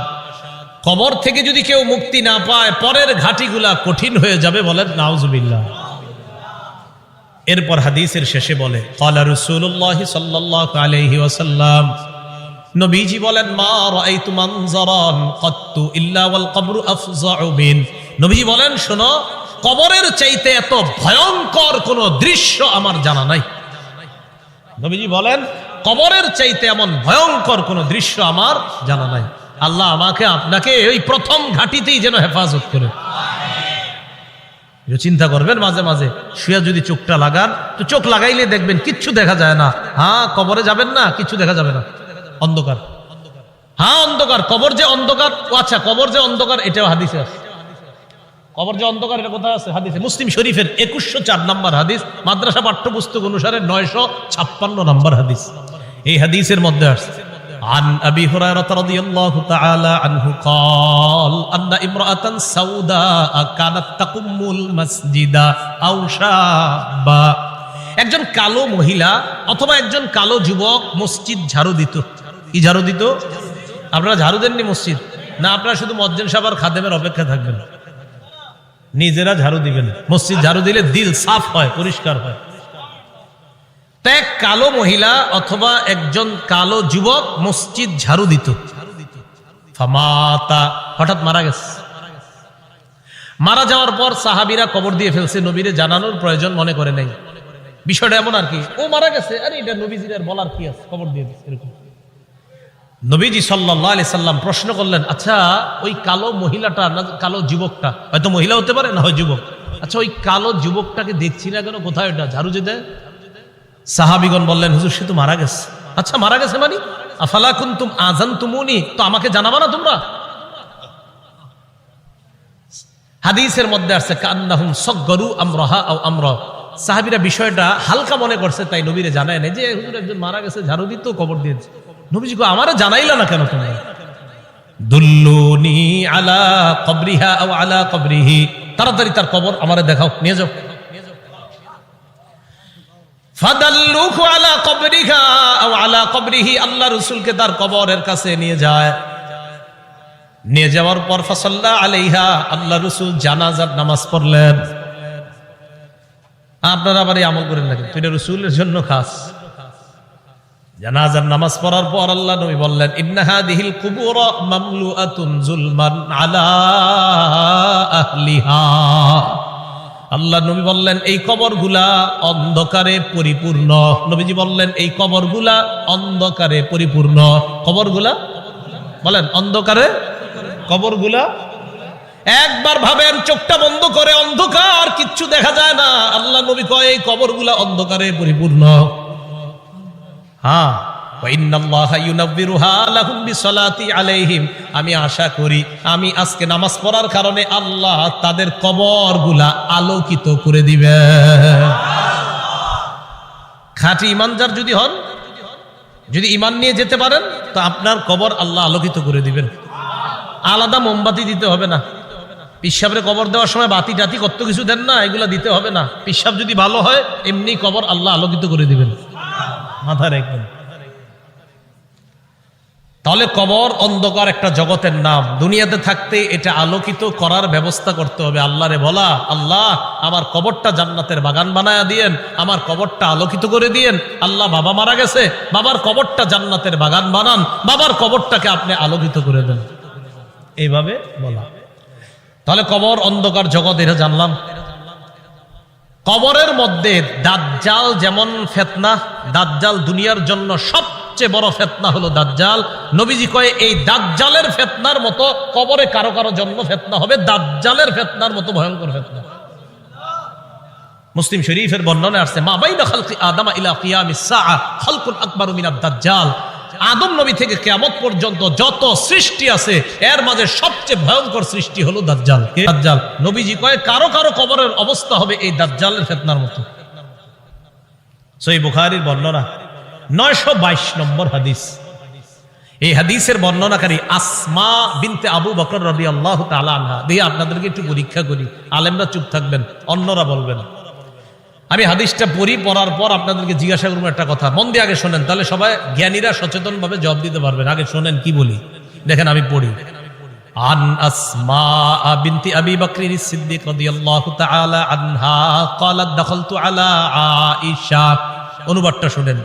কবর থেকে যদি কেউ মুক্তি না পায়, পরের ঘাটিগুলা কঠিন হয়ে যাবে। বলেন নাউজুবিল্লাহ। এরপর হাদিসের শেষে বলে, ক্বালা রাসূলুল্লাহি সাল্লাল্লাহু আলাইহি ওয়াসাল্লাম, নবীজি বলেন, মা রাআইতু মানজারান কাত্তু ইল্লা ওয়াল কবরু আফযাউ মিন। নবীজি বলেন, শোনো, কবরের চাইতে এত ভয়ঙ্কর কোন দৃশ্য আমার জানা নাই। নবীজি বলেন, কবরের চাইতে এমন ভয়ঙ্কর কোন দৃশ্য আমার জানা নাই। আল্লাহ আমাকে আপনাকে ওই প্রথম ঘাটিতেই যেন হেফাজত করে। চিন্তা করবেন মাঝে মাঝে শুয়ে যদি চোখটা লাগান, তো চোখ লাগাইলে দেখবেন কিচ্ছু দেখা যায় না। হ্যাঁ, কবরে যাবেন না, কিছু দেখা যাবে না, অন্ধকার। হ্যাঁ, অন্ধকার, কবর যে অন্ধকার। আচ্ছা, কবর যে অন্ধকার এটাও হাদিসে আছে। কবর যে অন্ধকার এটা কোথায় আছে? হাদিসে। মুসলিম শরীফের 2104 নম্বর হাদিস, মাদ্রাসা পাঠ্যপুস্তক অনুসারে 956 নম্বর হাদিস। এই হাদিসের মধ্যে আছে, عن أبي هريرة رضي الله تعالى عنه قال أن امرأة سوداء كانت تقم المسجد أو شابا। একজন কালো মহিলা অথবা একজন কালো যুবক মসজিদ ঝাড়ু দিত। কি ঝাড়ু দিত? আপনারা ঝাড়ু দেননি মসজিদ? না, আপনারা শুধু মুয়াজ্জিন সাহেব আর খাদেমের অপেক্ষা থাকবেন, নিজেরা ঝাড়ু দিবেন। মসজিদ ঝাড়ু দিলে দিল সাফ হয়, পরিষ্কার হয়। এক কালো মহিলা অথবা একজন কালো যুবক মসজিদ ঝাড়ু দিত। ফামাতা, হঠাৎ মারা গেছে। মারা যাওয়ার পর সাহাবীরা কবর দিয়ে ফেলছে, নবীরে জানানোর প্রয়োজন মনে করে নাই। বিষয়টা এমন আর কি, ও মারা গেছে, আরে এটা নবীজির আর বলার কি আছে, কবর দিয়ে দিচ্ছে এরকম। নবীজি সাল্লাল্লাহু আলাইহি সাল্লাম প্রশ্ন করলেন, আচ্ছা ওই কালো মহিলাটা না কালো যুবকটা, হয়তো মহিলা হতে পারে না হয় যুবক, আচ্ছা ওই কালো যুবকটাকে দেখছি না কেন, কোথায় ওটা ঝাড়ু যে দেয়? সাহাবীগণ বললেন, হুজুর সে তো মারা গেছে। আচ্ছা মারা গেছে মানে? আফালা কুনতুম আযানতুমুনি, তো আমাকে জানাবা না তোমরা? হাদিসের মধ্যে আছে কান্নাহুম সাগগারু আমরাহা আও আমরা, সাহাবীরা বিষয়টা হালকা মনে করছে, তাই নবীরে জানায় না যে হুজুর একজন মারা গেছে, ঝাড়ু দিত, কবর দিয়েছে। নবীজি কো, আমারে জানাইলা না কেন তোমরা? দুল্লুনি আলা কবরিহা আও আলা কবরিহি, তাড়াতাড়ি তার কবর আমারে দেখাও, নিয়ে যাও। ফাদাল্লুহু আলা কবরিহা আও আলা কবরিহি, আল্লাহ রাসূলকে তার কবরের কাছে নিয়ে যায়। নিয়ে যাওয়ার পর ফাসাল্লা আলাইহা, আল্লাহ রাসূল জানাজার নামাজ পড়লেন। আপনারা আবার এই আমল করেন না, কিন্তু এটা রাসূলের জন্য খাস। জানাজার নামাজ পড়ার পর আল্লাহ নবী বললেন, ইন্না হাদিহিল কুবুর মামলুআতুন যুলমান আলা আহলিহা। আল্লাহ নবী বললেন, এই কবরগুলা অন্ধকারে পরিপূর্ণ। নবীজি বললেন, এই কবরগুলা অন্ধকারে পরিপূর্ণ। কবরগুলা বলেন অন্ধকারে, কবরগুলা একবার ভাবেন, চোখটা বন্ধ করে, অন্ধকার, কিচ্ছু দেখা যায় না। আল্লাহ নবী কয় এই কবরগুলা অন্ধকারে পরিপূর্ণ। হ্যাঁ, আমি আশা করি আমি আজকে নামাজ পড়ার কারণে আল্লাহ তাদের কবরগুলা আলোকিত করে দিবে। খাঁটি ইমানদার যদি হন, যদি ইমান নিয়ে যেতে পারেন, তো আপনার কবর আল্লাহ আলোকিত করে দিবেন। আলাদা মোমবাতি দিতে হবে না, পিসাবরে কবর দেওয়ার সময় বাতি টাতি কত কিছু দেন না, এগুলা দিতে হবে না। পিসাব যদি ভালো হয় এমনি কবর আল্লাহ আলোকিত করে দিবেন, মাথা রাখবেন। তাহলে কবর অন্ধকার একটা জগতের নাম। দুনিয়াতে থাকতে এটা আলোকিত করার ব্যবস্থা করতে হবে। আল্লাহরে বলা, আল্লাহ আমার কবরটা জান্নাতের বাগান বানায়া দিয়েন, আমার কবরটা আলোকিত করে দিয়েন। আল্লাহ বাবা মারা গেছে, বাবার কবরটা জান্নাতের বাগান বানান, বাবার কবরটাকে আপনি আলোকিত করে দেন, এইভাবে বলা। তাহলে কবর অন্ধকার জগৎ, এটা জানলাম। কবরের মধ্যে দাজ্জাল যেমন ফিতনা, দাজ্জাল দুনিয়ার জন্য সবচেয়ে বড় ফিতনা হলো দাজ্জাল। নবীজি কয় এই দাজ্জালের ফিতনার মতো কবরে কারো কারো জন্ম ফিতনা হবে, দাজ্জালের ফিতনার মতো ভয়ঙ্কর ফিতনা। মুসলিম শরীফের বর্ণনায় আসছে, মা বাইনা খালকি আদম ইলা কিয়ামিস সাআ খালকুন আকবারু মিনাদ দাজ্জাল। আদম নবী থেকে কিয়ামত পর্যন্ত যত সৃষ্টি আছে এর মাঝে সবচেয়ে ভয়ঙ্কর সৃষ্টি হলো দাজ্জাল। দাজ্জাল নবীজি কয় কারো কারো কবরের অবস্থা হবে এই দাজ্জালের ফিতনার মতো। সহিহ বুখারীর বর্ণনা 922 নম্বর হাদিস। এই হাদিসের বর্ণনাকারী আসমা বিনতে আবু বকর রাদিয়াল্লাহু তাআলা আনহা। দিয়ে আপনাদেরকে একটু পরীক্ষা করি, আলেমরা চুপ থাকবেন, অন্যরা বলবেন। আমি হাদিসটা পড়ার পর আপনাদেরকে জিজ্ঞাসা করবো একটা কথা, মন দিয়ে আগে শোনেন, তাহলে সবাই জ্ঞানীরা সচেতন ভাবে জবাব দিতে পারবেন। আগে শোনেন কি বলি, দেখেন আমি পড়ি। আন আসমা বিনতি আবি বকর সিদ্দিক রাদিয়াল্লাহু তাআলা আনহা ক্বালাত দাখালতু আলা আয়েশা। অনুবাদটা শুনেন।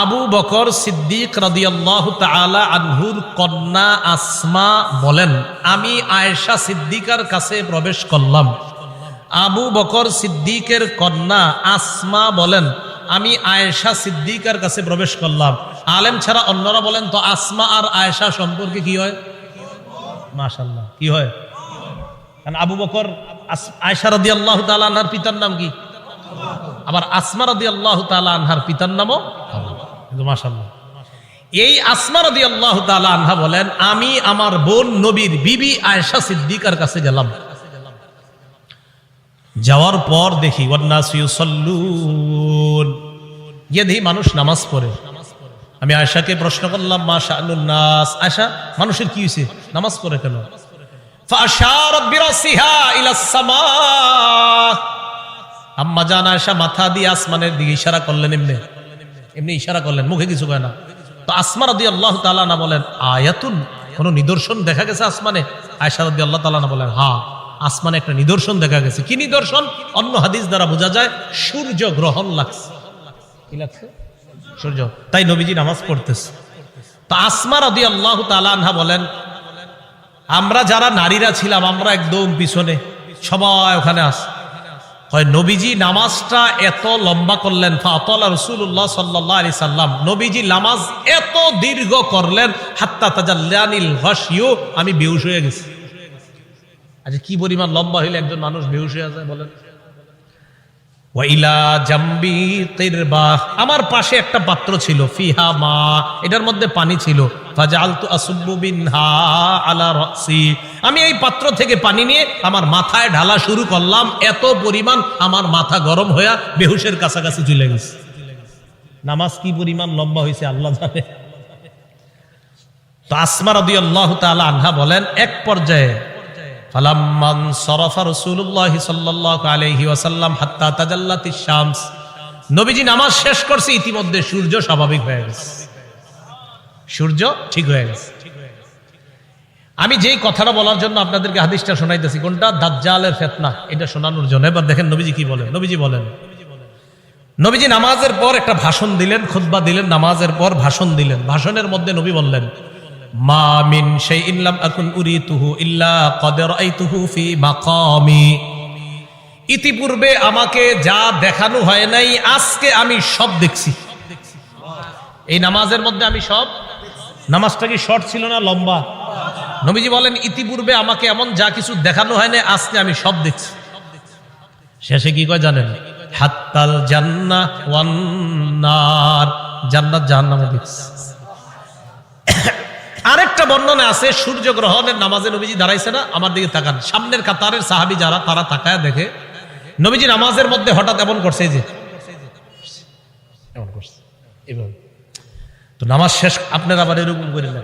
আবু বকর সিদ্দিক রাদিয়াল্লাহু তাআলা আনহুর কন্যা আসমা বলেন, আমি আয়েশা সিদ্দিকার কাছে প্রবেশ করলাম। আবু বকর সিদ্দিকের কন্যা আসমা বলেন, আমি আয়েশা সিদ্দিকার কাছে প্রবেশ করলাম। আলেম ছাড়া অন্যরা বলেন তো আসমা আর আয়েশা সম্পর্কে কি হয়? মাশাআল্লাহ, কি হয়? কারণ আবু বকর আয়েশা রাদিয়াল্লাহু তাআলা আনহার পিতার নাম কি? আবার আসমা রাদিয়াল্লাহু তাআলা আনহার পিতার নামও কিন্তু মাশাআল্লাহ। এই আসমা রাদিয়াল্লাহু তাআলা আনহা বলেন, আমি আমার বোন নবীর বিবি আয়েশা সিদ্দিকার কাছে গেলাম। যাওয়ার পর দেখি ওয়ান্নাসু ইউসাল্লুন, গিয়ে দেখি মানুষ নামাজ পড়ে। আমি আয়েশাকে প্রশ্ন করলাম, মা শাআনুন নাস, আয়েশা মানুষের কি হয়েছে, নামাজ পড়ে কেন? ফাআশারাত বিরাসিহা ইলাস সামা। আম্মা জান আয়েশা মাথা দিয়ে আসমানের দিকে ইশারা করলেন, এমনি ইশারা করলেন, মুখে কিছু কয় না। তো আসমা রাদিয়াল্লাহু তাআলা আনহা বলেন, আয়াতুন, কোন নিদর্শন দেখা গেছে আসমানে? আয়েশা রাদিয়াল্লাহু তাআলা আনহা বলেন, হ্যাঁ আসমানে একটা নিদর্শন দেখা গেছে। কি নিদর্শন? অন্য হাদিস দ্বারা বোঝা যায় সূর্য গ্রহণ লাগছে। কি লাগছে? সূর্য। তাই নবীজি নামাজ পড়তেছে। তো আসমা রাদিয়াল্লাহু তাআলা আনহা বলেন, আমরা যারা নারীরা ছিলাম আমরা একদম পিছনে, সবাই ওখানে আছে। হয় নবীজি নামাজটা এত লম্বা করলেন, ফাতালা রাসূলুল্লাহ সাল্লাল্লাহু আলাইহি সাল্লাম, নবীজি নামাজ এত দীর্ঘ করলেন, হাত্তা তাজাল্লানিল গাশিয়ু, আমি বেহুশ হয়ে গেছি। আচ্ছা কি পরিমাণ লম্বা হইলে একজন মানুষ বেহুশ হয়ে যায় বলেন? ওয়াইলা জাম্বি কিরবা, আমার পাশে একটা পাত্র ছিল, ফিহা মা, এটার মধ্যে পানি ছিল। ফাজালতু আসুব্বু বিনহা আলা রাসি, আমি এই পাত্র থেকে পানি নিয়ে আমার মাথায় ঢালা শুরু করলাম। এত পরিমাণ আমার মাথা গরম হয়ে বেহুশের কাছাকাছি চলে গেছে। নামাজ কি পরিমাণ লম্বা হয়েছে আল্লাহ জানে। তো আসমা রাদিয়াল্লাহু তাআলা আনহা বলেন, এক পর্যায়ে ফালাম্মান সরাফা রাসূলুল্লাহ সাল্লাল্লাহু আলাইহি ওয়াসাল্লাম হাত্তা তাজাল্লাতিশ শামস, নবীজি নামাজ শেষ করছে, ইতিমধ্যে সূর্য স্বাভাবিক হয়ে গেছে, সূর্য ঠিক হয়ে গেছে। আমি যেই কথাটা বলার জন্য আপনাদেরকে হাদিসটা শোনাইতেছি, কোনটা? দাজ্জালের ফিতনা, এটা শোনানোর জন্য। এবার দেখেন নবীজি কি বলেন। নবীজি বলেন, নবীজি নামাজের পর একটা ভাষণ দিলেন, খুতবা দিলেন, নামাজের পর ভাষণ দিলেন। ভাষণের মধ্যে নবী বললেন, মা মিন শাইইন লাম আকুন উরিতুহু ইল্লা ক্বাদ রাআইতুহু ফি মাকামি, ইতিপূর্বে আমাকে যা দেখানো হয় নাই আজকে আমি সব দেখছি। এই নামাজের মধ্যে আমি সব। নামাজটা কি শর্ট ছিল না লম্বা? নবীজি বলেন, ইতিপূর্বে আমাকে এমন যা কিছু দেখানো হয় নাই আজকে আমি সব দেখছি। শেষে কি কয় জানেন? হাত্তাল জান্নাহ ওয়ান নার, জান্নাত জাহান্নামও দেখছি। আরেকটা বর্ণনা আছে, সূর্য গ্রহণের নামাজে নবীজি দাঁড়াইছে না, আমার দিকে তাকান, সামনের কাতারের সাহাবী যারা, তারা তাকায় দেখে নবীজি নামাজের মধ্যে হঠাৎ এমন করছে, যে এমন করছে এভাবে। তো নামাজ শেষ, আপনারা আবার এরকম করেন না,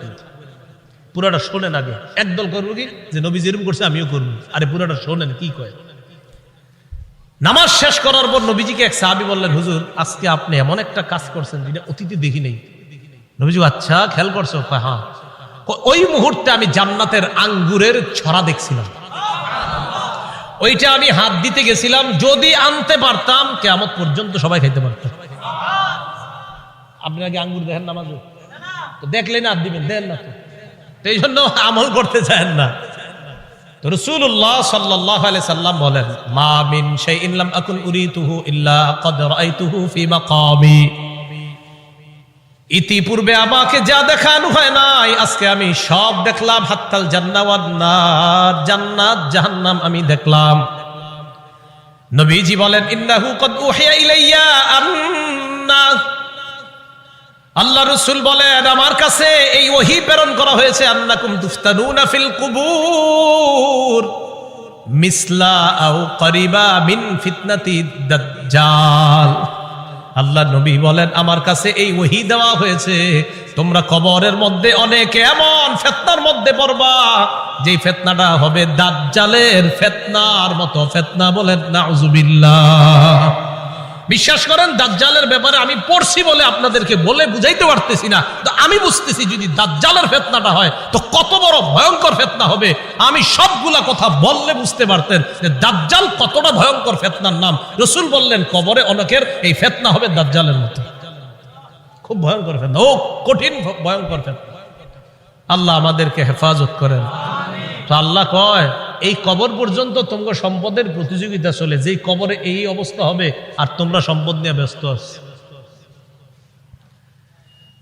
পুরাটা শোনেন আগে। একদল করবো কি যে নবী যেরকম করছে আমিও করবো, আরে পুরাটা শোনেন কি কয়। নামাজ শেষ করার পর নবীজিকে এক সাহাবী বললেন, হুজুর আজকে আপনি এমন একটা কাজ করছেন যেটা অতীতে দেখি নেই। নবীজি আচ্ছা খেয়াল করছো? হ্যাঁ। ওই মুহূর্তে আমি জান্নাতের আঙ্গুরের ছড়া দেখছিলাম, ওইটা আমি হাত দিতে গেছিলাম, যদি আনতে পারতাম কিয়ামত পর্যন্ত সবাই খাইতে পারতাম। আপনি আগে আঙ্গুর দেখেন নামাজ, তো দেখলেন হাত দিবেন, দেন না তো এই জন্য আমল করতে চান না। তো রাসূলুল্লাহ সাল্লাল্লাহু আলাইহি সাল্লাম বলেন, মা মিন শাইইন লাম আকুন উরিতুহু ইল্লা ক্বাদ রাআইতুহু ফি মাকামি। ইতিপূর্বে আমাকে যা দেখানো হয় নাই আজকে আমি সব দেখলাম। হাত্তাল জান্নাত ওয়ান নার, জান্নাত জাহান্নাম আমি দেখলাম। নবীজি বলেন, ইন্নাহু ক্বাদ উহিয়া ইলাইয়া আন্না, আল্লাহ রাসূল বলেন আমার কাছে এই ওহী প্রেরণ করা হয়েছে, আন্নাকুম তুফতানুনা ফিল কুবুর মিসলা আও করিবা মিন ফিতনাতি দাজ্জাল। আল্লাহ নবী বলেন আমার কাছে এই ওহী দেওয়া হয়েছে, তোমরা কবরের মধ্যে অনেক এমন ফিতনার মধ্যে পড়বা যে ফিতনাটা হবে দাজ্জালের ফিতনার মতো ফিতনা। বলেন নাউযুবিল্লাহ। বিশ্বাস করেন দাজ্জালের ব্যাপারে আমি পড়ছি বলে আপনাদেরকে বলে বুঝাইতে পারতেছি না, তো আমি বুঝতেছি যদি দাজ্জালের ফিতনাটা হয় তো কত বড় ভয়ঙ্কর ফিতনা হবে। আমি সবগুলা কথা বললে বুঝতে পারতেন যে দাজ্জাল কতটা ভয়ঙ্কর ফিতনার নাম। রাসূল বললেন কবরে অনেকের এই ফিতনা হবে দাজ্জালের মতো, খুব ভয়ঙ্কর ফিতনা, ও কঠিন ভয়ঙ্কর ফিতনা। আল্লাহ আমাদেরকে হেফাজত করেন। তো আল্লাহ কয় এই কবর পর্যন্ত তোমরা সম্পদের প্রতিযোগিতা চলে, যেই কবরে এই অবস্থা হবে আর তোমরা সম্পদ নিয়ে ব্যস্ত আছো।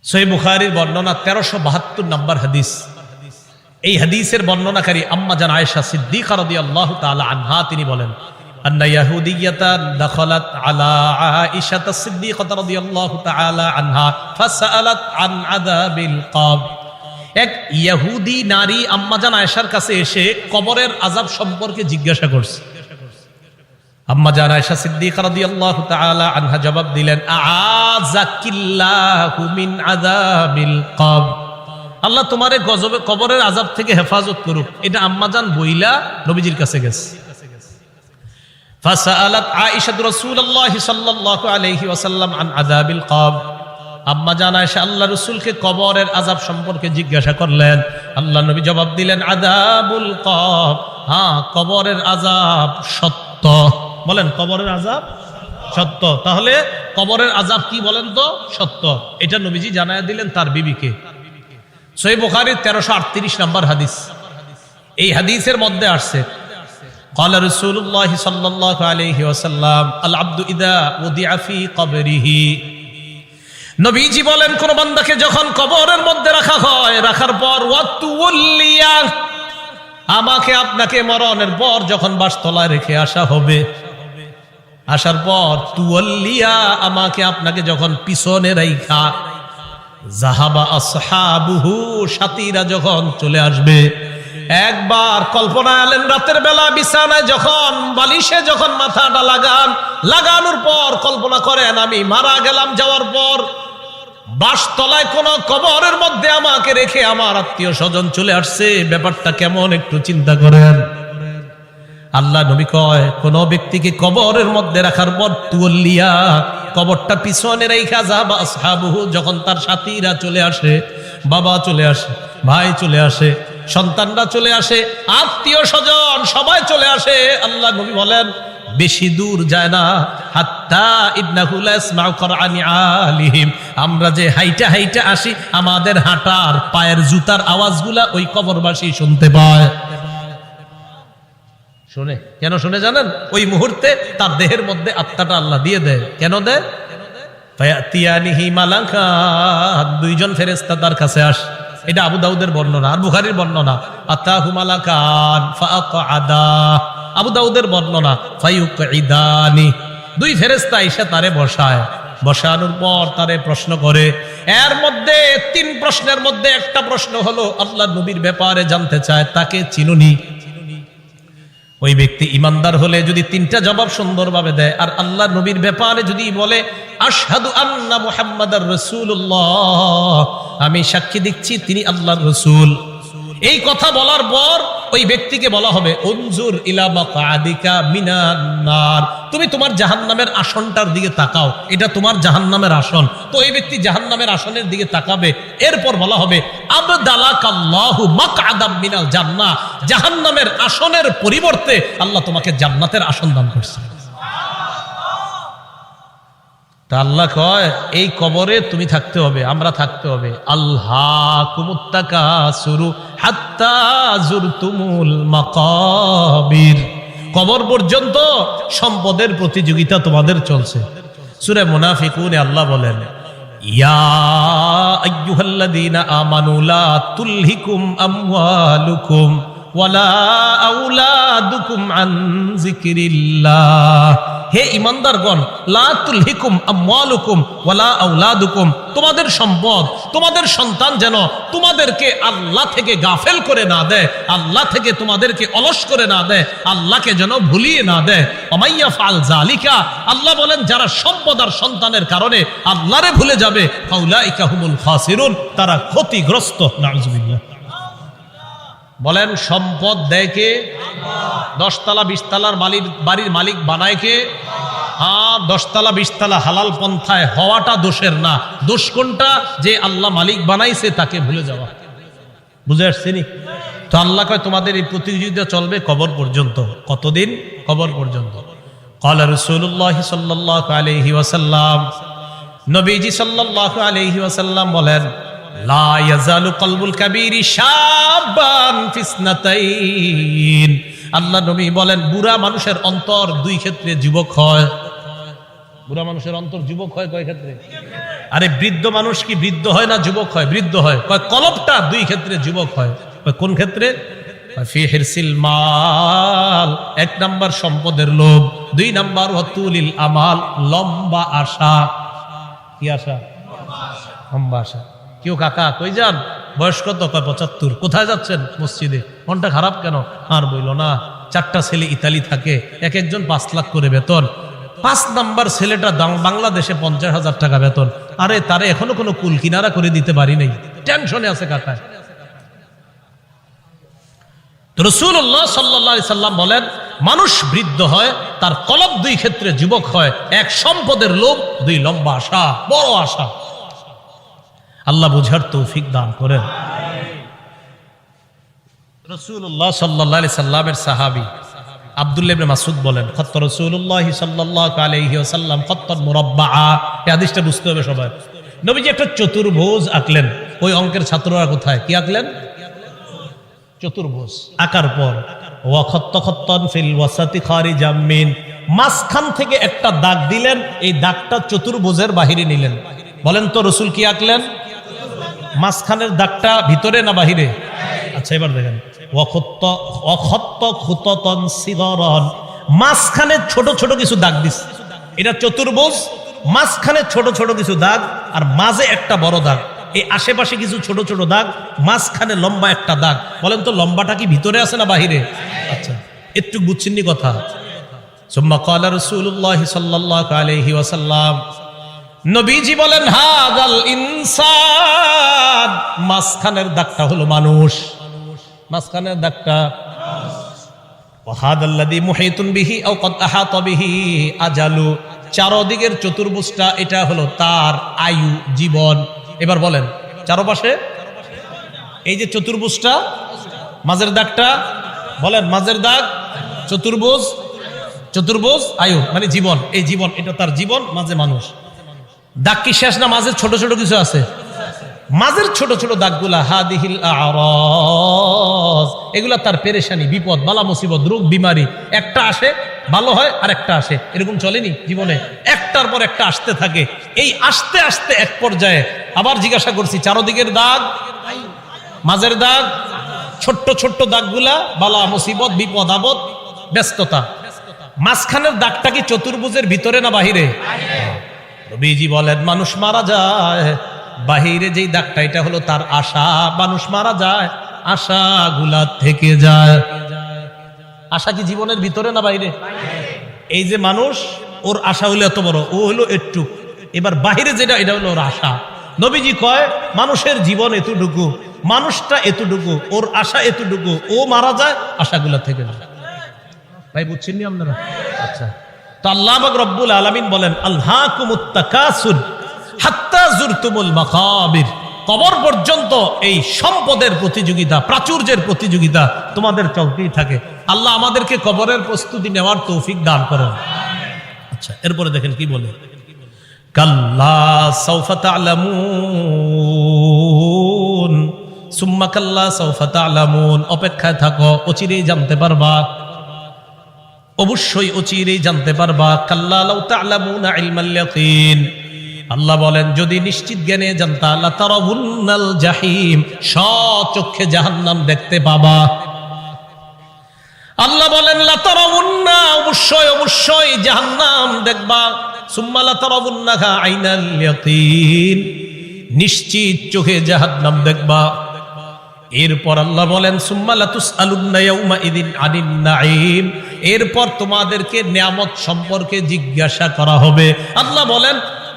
সহিহ বুখারীর বর্ণনা 1372 নম্বর হাদিস। এই হাদিসের বর্ণনাকারী আম্মা জান আয়েশা সিদ্দিকা রাদিয়াল্লাহু তাআলা আনহা, তিনি বলেন, আন্না ইয়াহুদিয়াতান দাখালাত আলা আয়েশা সিদ্দিকা রাদিয়াল্লাহু তাআলা আনহা ফাসালাত আন আযাবিল কবর। এক ইহুদি নারী আম্মাজান আয়েশার কাছে এসে কবরের আযাব সম্পর্কে জিজ্ঞাসা করছে। আম্মাজান আয়েশা সিদ্দিকা রাদিয়াল্লাহু তাআলা আনহা জবাব দিলেন, আযাকিল্লাহু মিন আযাবিল কবর। আল্লাহ তোমারে গজবে কবরের আযাব থেকে হেফাজত করুক। এটা আম্মাজান বইলা নবীজির কাছে গেছে। ফাসালাত আয়েশা রাসূলুল্লাহ সাল্লাল্লাহু আলাইহি ওয়াসাল্লাম আন আযাবিল কবর। আম্মা জান আয়েশা আল্লাহ রাসূলকে কবরের আযাব সম্পর্কে জিজ্ঞাসা করলেন। আল্লাহ নবী জবাব দিলেন, আযাবুল কবর, হ্যাঁ কবরের আযাব সত্য। বলেন কবরের আযাব সত্য। তাহলে কবরের আযাব কি বলেন তো? সত্য। এটা নবীজি জানায়া দিলেন তার বিবিকে। সহিহ বুখারীর 1338 নম্বর হাদিস। এই হাদিসের মধ্যে আসছে, ক্বালা রাসূলুল্লাহ সাল্লাল্লাহু আলাইহি ওয়াসাল্লাম, আল আবদু ইযা উদিআ ফি কবরিহি। নবীজি বলেন কোন বান্দাকে যখন কবরের মধ্যে রাখা হয়, রাখার পর ওয়াতুল্লিয়া, আমাকে আপনাকে মরণের পর যখন বাসতলায় রেখে আসা হবে, আসার পর তুওয়াল্লিয়া, আমাকে আপনাকে যখন পিছনে রাইখা, যাহাবা আসহাবুহু, সাথীরা যখন চলে আসবে। একবার কল্পনা আলেন রাতের বেলা বিছানায় যখন বালিশে যখন মাথাটা লাগানোর পর কল্পনা করেন আমি মারা গেলাম, যাওয়ার পর বাসতলায় কোন কবরের মধ্যে আমাকে রেখে আমার আত্মীয় স্বজন চলে আসছে, ব্যাপারটা কেমন একটু চিন্তা করেন। আল্লাহ নবী কয় কোন ব্যক্তিকে কবরের মধ্যে রাখার পর তুওয়াল্লিয়া, কবরটা পিছনে রাইখা, যাবা আসহাবুহু, যখন তার সাথীরা চলে আসে, বাবা চলে আসে, ভাই চলে আসে, সন্তানরা চলে আসে, আত্মীয় স্বজন সবাই চলে আসে, আল্লাহ নবী বলেন বেশি দূর যায় না, হাত্তা ইন্নাহু লা ইয়াসমাউ করআনি আলিহিম, আমরা যে হাইটা হাইটা আসি আমাদের হাঁটার পায়ের জুতার আওয়াজগুলা ওই কবরবাসী শুনতে পায়। শুনে কেন শুনে জানেন? ওই মুহূর্তে তার দেহের মধ্যে আত্মাটা আল্লাহ দিয়ে দেয়। কেন দেয়? ফায়াতিয়ানিহি মালাকান, দুইজন ফেরেশতা তার কাছে আসে। এটা আবু দাউদের বর্ণনা আর বুখারীর বর্ণনা। আতাহু মালাকান ফাআকআদা, আবু দাউদের বর্ণনা ফায়ুকঈদানি, দুই ফেরেশতা এসে তারে বসায়, বসানোর পর তারে প্রশ্ন করে। এর মধ্যে তিন প্রশ্নের মধ্যে একটা প্রশ্ন হলো আল্লাহ নবীর ব্যাপারে জানতে চায়, তাকে চিনুনি? ওই ব্যক্তি ইমানদার হলে যদি তিনটা জবাব সুন্দরভাবে দেয়, আর আল্লাহ নবীর ব্যাপারে যদি বলে আশহাদু আন্না মুহাম্মাদার রাসূলুল্লাহ, আমি সাক্ষী দিচ্ছি তিনি আল্লাহর রাসূল, এই কথা বলার পর ওই ব্যক্তিকে বলা হবে উনজুর ইলা মাকআদিকা মিনান নার, তুমি তোমার জাহান্নামের আসনটার দিকে তাকাও, এটা তোমার জাহান্নামের আসন। তো এই ব্যক্তি জাহান্নামের আসনের দিকে তাকাবে। এরপর বলা হবে আবদালাকাল্লাহু মাকআদাম মিনাল জান্নাহ, জাহান্নামের আসনের পরিবর্তে আল্লাহ তোমাকে জান্নাতের আসন দান করছে। তা আল্লাহ কয় এই কবরে তুমি থাকতে হবে, আমরা থাকতে হবে। আল্লাহকুমুত তাকাসুরু হাত্তা যুরতুমুল মাকাবির, কবর পর্যন্ত সম্পদের প্রতিযোগিতা তোমাদের চলছে। সূরা মুনাফিকুনে আল্লাহ বলেন ইয়া আইয়ুহাল্লাযীনা আমানু লা তুলহিকুম আমওয়ালুকুম ওয়ালা আওলাদুকুম আন যিকরিল্লাহ, হে ঈমানদারগণ, লা তুলহিকুম আমওয়ালুকুম ওয়ালা আওলাদুকুম, তোমাদের সম্পদ, তোমাদের সন্তান যেন তোমাদেরকে আল্লাহ থেকে গাফেল করে না দেয়, আল্লাহ থেকে তোমাদেরকে অলস করে না দেয়, আল্লাহকে যেন ভুলিয়ে না দেয়। ওমাইয়া ফাল জালিকা, আল্লাহ বলেন যারা সম্পদ আর সন্তানের কারণে আল্লাহরে ভুলে যাবে, ফাউলাইকা হুমুল খাসিরুন, তারা ক্ষতিগ্রস্ত। নাউযুবিল্লাহ। বলেন সম্পদ দেয় কে? 10 তলা 20 তলার বাড়ির মালিক বানায় কে? হ্যাঁ, 10 তলা 20 তলা হালাল পন্থায় হওয়াটা দোষের না, দোষ কোনটা? যে আল্লাহ মালিক বানাইছে তাকে ভুলে যাওয়া। বুঝে আসছেনি? তো আল্লাহ কয় তোমাদের এই প্রতিযোগিতা চলবে কবর পর্যন্ত। কতদিন? কবর পর্যন্ত। ক্বালা রাসূলুল্লাহ সাল্লাল্লাহু আলাইহি ওয়াসাল্লাম, নবীজি সাল্লাল্লাহু আলাইহি ওয়াসাল্লাম বলেন লা ইয়াজালু কলবুল কাবীরি শাবান ফিসনাতাইন, আল্লাহ নবী বলেন বুড়া মানুষের অন্তর 2 ক্ষেত্রে যুবক হয়। বুড়া মানুষের অন্তর যুবক হয় কয় ক্ষেত্রে? আরে বৃদ্ধ মানুষ কি বৃদ্ধ হয় না যুবক হয়? বৃদ্ধ হয়। কয় কলবটা 2 ক্ষেত্রে যুবক হয়। কোন ক্ষেত্রে? ফি হিরসিল মাল, 1 নাম্বার সম্পদের লোভ, 2 নাম্বার ওয়াতুলিল আমাল, লম্বা আশা। কি আশা? লম্বা আশা। কেউ কাকা কই যান? বয়স কত? কয় 75। কোথায় যাচ্ছেন? মসজিদে। মনটা খারাপ কেন? আর বইল না, 4টা ছেলে ইতালি থাকে, এক একজন 5 লাখ করে বেতন। 5 নাম্বার ছেলেটা বাংলাদেশে 50,000 টাকা বেতন। আরে তারে এখনো কোনো কুল কিনারা করে দিতে পারি নাই, টেনশনে আছে কাকায়। রাসূলুল্লাহ সাল্লাল্লাহু আলাইহি সাল্লাম বলেন মানুষ বৃদ্ধ হয়, তার কলব 2 ক্ষেত্রে যুবক হয়। 1 সম্পদের লোভ, 2 লম্বা আশা, বড় আশা। আল্লাহ বুঝার তৌফিক দান করেন। রাসূলুল্লাহ সাল্লাল্লাহু আলাইহি সাল্লামের সাহাবী আব্দুল্লাহ ইবনে মাসউদ বলেন খত্ত রাসূলুল্লাহ সাল্লাল্লাহু আলাইহি ওয়াসাল্লাম খত্তান মুরাব্বাআ। এই হাদিসটা বুঝতে হবে সবাই। নবীজি একটা চতুর্ভুজ আঁকলেন। ওই অঙ্কের ছাত্ররা কোথায়? কি আঁকলেন? চতুর্ভুজ আঁকার পর ওয়া খত্ত খত্তান ফিল ওয়াসাতি খারিজাম মিন, মাঝখান থেকে একটা দাগ দিলেন। এই দাগটা চতুর্ভুজের বাহিরে নিলেন। বলেন তো রাসূল কি আঁকলেন? মাঝখানের দাগটা ভিতরে না বাহিরে? আচ্ছা এবার দেখেন মাঝখানে ছোট ছোট কিছু দাগ দিস। এটা চতুর্ভুজ, মাঝখানে ছোট ছোট কিছু দাগ, আর মাঝে একটা বড় দাগ। এই আশেপাশে কিছু ছোট ছোট দাগ, মাঝখানে লম্বা একটা দাগ। বলেন তো লম্বাটা কি ভিতরে আছে না বাহিরে? আচ্ছা একটু বুঝছেননি কথা? সুম্মা ক্বালা রাসূলুল্লাহ সাল্লাল্লাহু আলাইহি ওয়াসাল্লাম, নবীজি বলেন হাদাল ইনসান, মাঝখানের দাগটা হলো মানুষ। মাঝখানের দাগটা ওয়াহাদাল্লাযী মুহিতুন বিহি আও ক্বাদ আহাতা বিহি আজালু, চারদিকের চতুর্ভুজটা এটা হলো তার আয়ু, জীবন। এবার বলেন চারপাশে এই যে চতুর্ভুজটা, মাঝের দাগটা বলেন, মাঝের দাগ চতুর্ভুজ, চতুর্ভুজ আয়ু মানে জীবন। এই জীবন এটা তার জীবন, মাঝে মানুষ। দাগ কি শেষ না মাঝে ছোট ছোট কিছু আছে? মাঝের ছোট ছোট দাগগুলা হাদিহিল আরাজ, এগুলা তার পেরেশানি, বিপদ, বালা মুসিবত, রোগ বিমারি। একটা আসে ভালো হয় আর একটা আসে, এরকম চলেনি জীবনে? একটার পর একটা আসতে থাকে। এই আসতে আসতে এক পর্যায়ে আবার জিজ্ঞাসা করছি চারদিকের দাগ, মাঝের দাগ, ছোট্ট ছোট্ট দাগগুলা বালা মুসিবত, বিপদ আপদ, ব্যস্ততা। মাঝখানের দাগটা কি চতুর্ভুজের ভিতরে না বাহিরে? নবীজি বলেন মানুষ মারা যায়, বাহিরে যেই দাগটা এটা হলো তার আশা। মানুষ মারা যায়, আশাগুলা থেকে যায়। আশা কি জীবনের ভিতরে না বাইরে? এই যে মানুষ, ওর আশা হলো এত বড়, ও হলো একটু। এবার বাহিরে যেটা এটা হলো ওর আশা। নবীজি কয় মানুষের জীবন এতটুকু, মানুষটা এতটুকু, ওর আশা এতটুকু, ও মারা যায় আশাগুলা থেকে যায়। ভাই বুঝছেন নি আপনারা? আচ্ছা, তো আল্লাহ পাক রব্বুল আলামিন বলেন আলহাকুমুত তাকাসুর হাত্তা জুরতুমুল মাকাবির, কবর পর্যন্ত এই সম্পদের প্রতিযোগিতা, প্রাচুর্যের প্রতিযোগিতা তোমাদের চলতেই থাকে। আল্লাহ আমাদেরকে কবরের প্রস্তুতি নেওয়ার তৌফিক দান করেন। আচ্ছা, এরপরে দেখেন কি বলে, কাল্লা সাউফা তা'লামুন সুম্মা কাল্লা সাউফা তা'লামুন, অপেক্ষায় থাকো, অচিরেই জানতে পারবা, অবশ্যই অচিরেই জানতে পারবা। কাল্লা লাউ তা'লামুনা ইলমাল ইয়াকিন, আল্লাহ বলেন যদি নিশ্চিত জ্ঞানে জানতা লাতারাউন্নাল জাহিম, স্বচক্ষে জাহান্নাম দেখতে পাবা। আল্লাহ বলেন লাতারাউন্না, অবশ্যই অবশ্যই জাহান্নাম দেখবা। সুম্মা লাতারাউন্নাহা আইনাল ইয়াকিন, নিশ্চিত চোখে জাহান্নাম দেখবা। এরপর আল্লাহ বলেন সুম্মা লাতুসআলুন্না ইয়াউমা ইযিন আনিন নাঈম, এরপর তোমাদেরকে নিয়ামত সম্পর্কে জিজ্ঞাসা করা হবে। আল্লাহ বলেন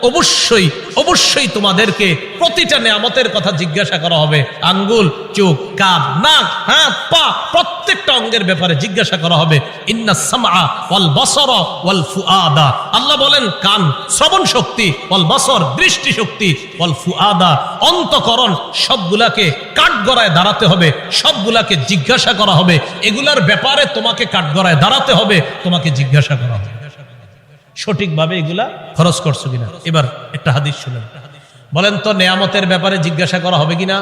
অবশ্যই অবশ্যই তোমাদেরকে প্রতিটা নিয়ামতের কথা জিজ্ঞাসা করা হবে। আঙ্গুল, চোখ, কান, নাক, হাত, পা, প্রত্যেকটা অঙ্গের ব্যাপারে জিজ্ঞাসা করা হবে। ইন্নাস সামআ ওয়াল বাসারা ওয়াল ফুআদা, আল্লাহ বলেন কান শ্রবণ শক্তি, ওয়াল বাসর দৃষ্টি শক্তি, ওয়াল ফুআদা অন্তঃকরণ, সবগুলাকে কাঠগড়ায় দাঁড়াতে হবে, সবগুলাকে জিজ্ঞাসা করা হবে। এগুলার ব্যাপারে তোমাকে কাঠগড়ায় দাঁড়াতে হবে, তোমাকে জিজ্ঞাসা করা হবে সঠিকভাবে এগুলা খরচ করছো কিনা। এবার একটা হাদিস শুনেন, বলেন তো নেয়ামতের ব্যাপারে জিজ্ঞাসা করা হবে কিনা?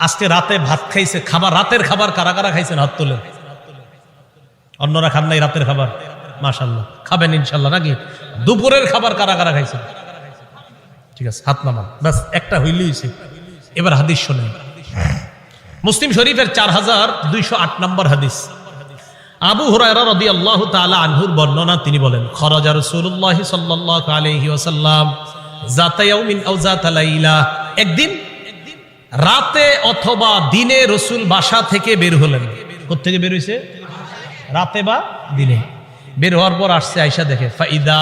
আজকে রাতে ভাত খাইছে, খাবার, রাতের খাবার কারা কারা খাইছেন হাত তোলেন। অন্যরা খান নাই রাতের খাবার? মাশাআল্লাহ, খাবেন ইনশাআল্লাহ নাকি? দুপুরের খাবার কারা কারা খাইছেন? ঠিক আছে, হাত নামান, ব্যাস একটা হইলেই হইছে। এবার হাদিস শুনেন, মুসলিম শরীফের 4208 নম্বর হাদিস। আবু হুরায়রা রাদিয়াল্লাহু তাআলা আনহুর বর্ণনা, তিনি বলেন খরাজা রাসূলুল্লাহ সাল্লাল্লাহু আলাইহি ওয়াসাল্লাম যাতা ইয়াউমিন আও যাতা লাইলা, একদিন রাতে অথবা দিনে রাসূল বাসা থেকে বের হলেন। কোথা থেকে বের হইছে? রাতে বা দিনে। বের হওয়ার পর আসছে, আয়েশা দেখে ফাইদা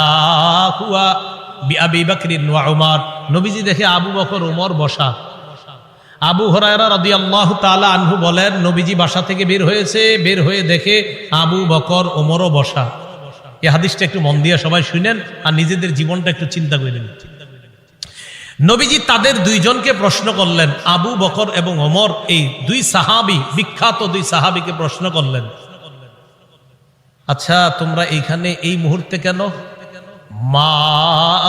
হুয়া বিআবি বকর ওয়া উমর, নবীজি দেখে আবু বকর ওমর বসা। আবু হুরায়রা রাদিয়াল্লাহু তাআলা আনহু বলেন নবীজি বাসা থেকে বের হয়েছে, বের হয়ে দেখে আবু বকর ওমরও বসা। এই হাদিসটা একটু মন দিয়ে সবাই শুনেন আর নিজেদের জীবনটা একটু চিন্তা করেন। নবীজি তাদের দুইজনকে প্রশ্ন করলেন, আবু বকর এবং ওমর, এই দুই সাহাবী, বিখ্যাত দুই সাহাবীকে প্রশ্ন করলেন, আচ্ছা তোমরা এইখানে এই মুহূর্তে কেন? মা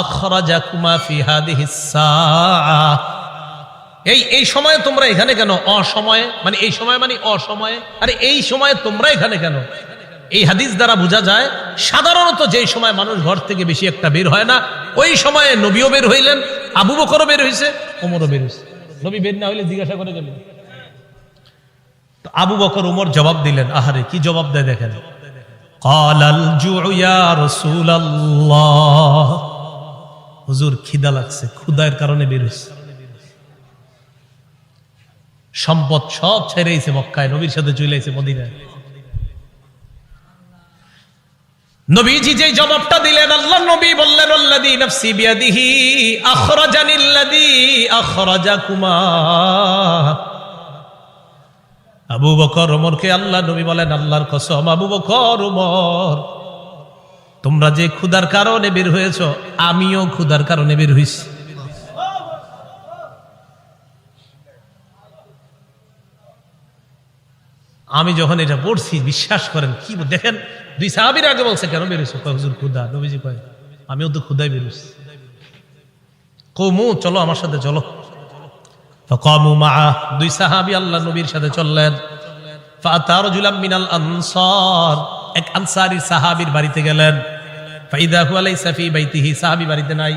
আখরাজাকুমা ফি হাদিহিস সাআ, এই সময়ে তোমরা এখানে কেন? অসময়ে মানে এই সময় মানে অসময়ে, আরে এই সময়ে তোমরা এখানে কেন? এই হাদিস দ্বারা বোঝা যায় সাধারণত যেই সময় মানুষ ঘর থেকে বেশি একটা বের হয় না, ওই সময়ে নবীও বের হইলেন, আবু বকরও বের হয়েছে, ওমরও বের হয়েছে। নবী বের না হইলে জিজ্ঞাসা করে গেলেন। তো আবু বকর ওমর জবাব দিলেন, আহারে কি জবাব দেয় দেখেন, ক্বালাল জুউ ইয়া রাসূলুল্লাহ, হুজুর খিদা লাগছে, ক্ষুধার কারণে বের হইছে। সম্পদ সব ছেড়েছে মক্কায়, নবীর সাথে চলে আইছে মদিনায়। নবীজি যে জবাবটা দিলেন, আল্লাহর নবী বললেন আল্লাযী নাফসি বিয়াদিহি আখরাজানিল্লাযী আখরাজাকুমা। আবু বকর ওমরকে আল্লাহর নবী বলেন, আল্লাহর কসম আবু বকর ওমর, তোমরা যে ক্ষুধার কারণে বের হয়েছো, আমিও ক্ষুধার কারণে বের হইছি। আমি যখন এটা পড়ছি, বিশ্বাস করেন, কি দেখেন দুই সাহাবীর আগে বলছে কেন বেরোছো? হুজুর ক্ষুধা। নবীজি কয় আমিও তো ক্ষুধায় বেরোছি। কওমু, চলো আমার সাথে চলো। ফাকামু মাআ, দুই সাহাবী আল্লাহ নবীর সাথে চললেন। ফাআতা রাজুলাম মিনাল আনসার, এক আনসারী সাহাবীর বাড়িতে গেলেন। ফাইদা হুয়া লাইসা ফি বাইতিহি, সাহাবী বাড়িতে নাই।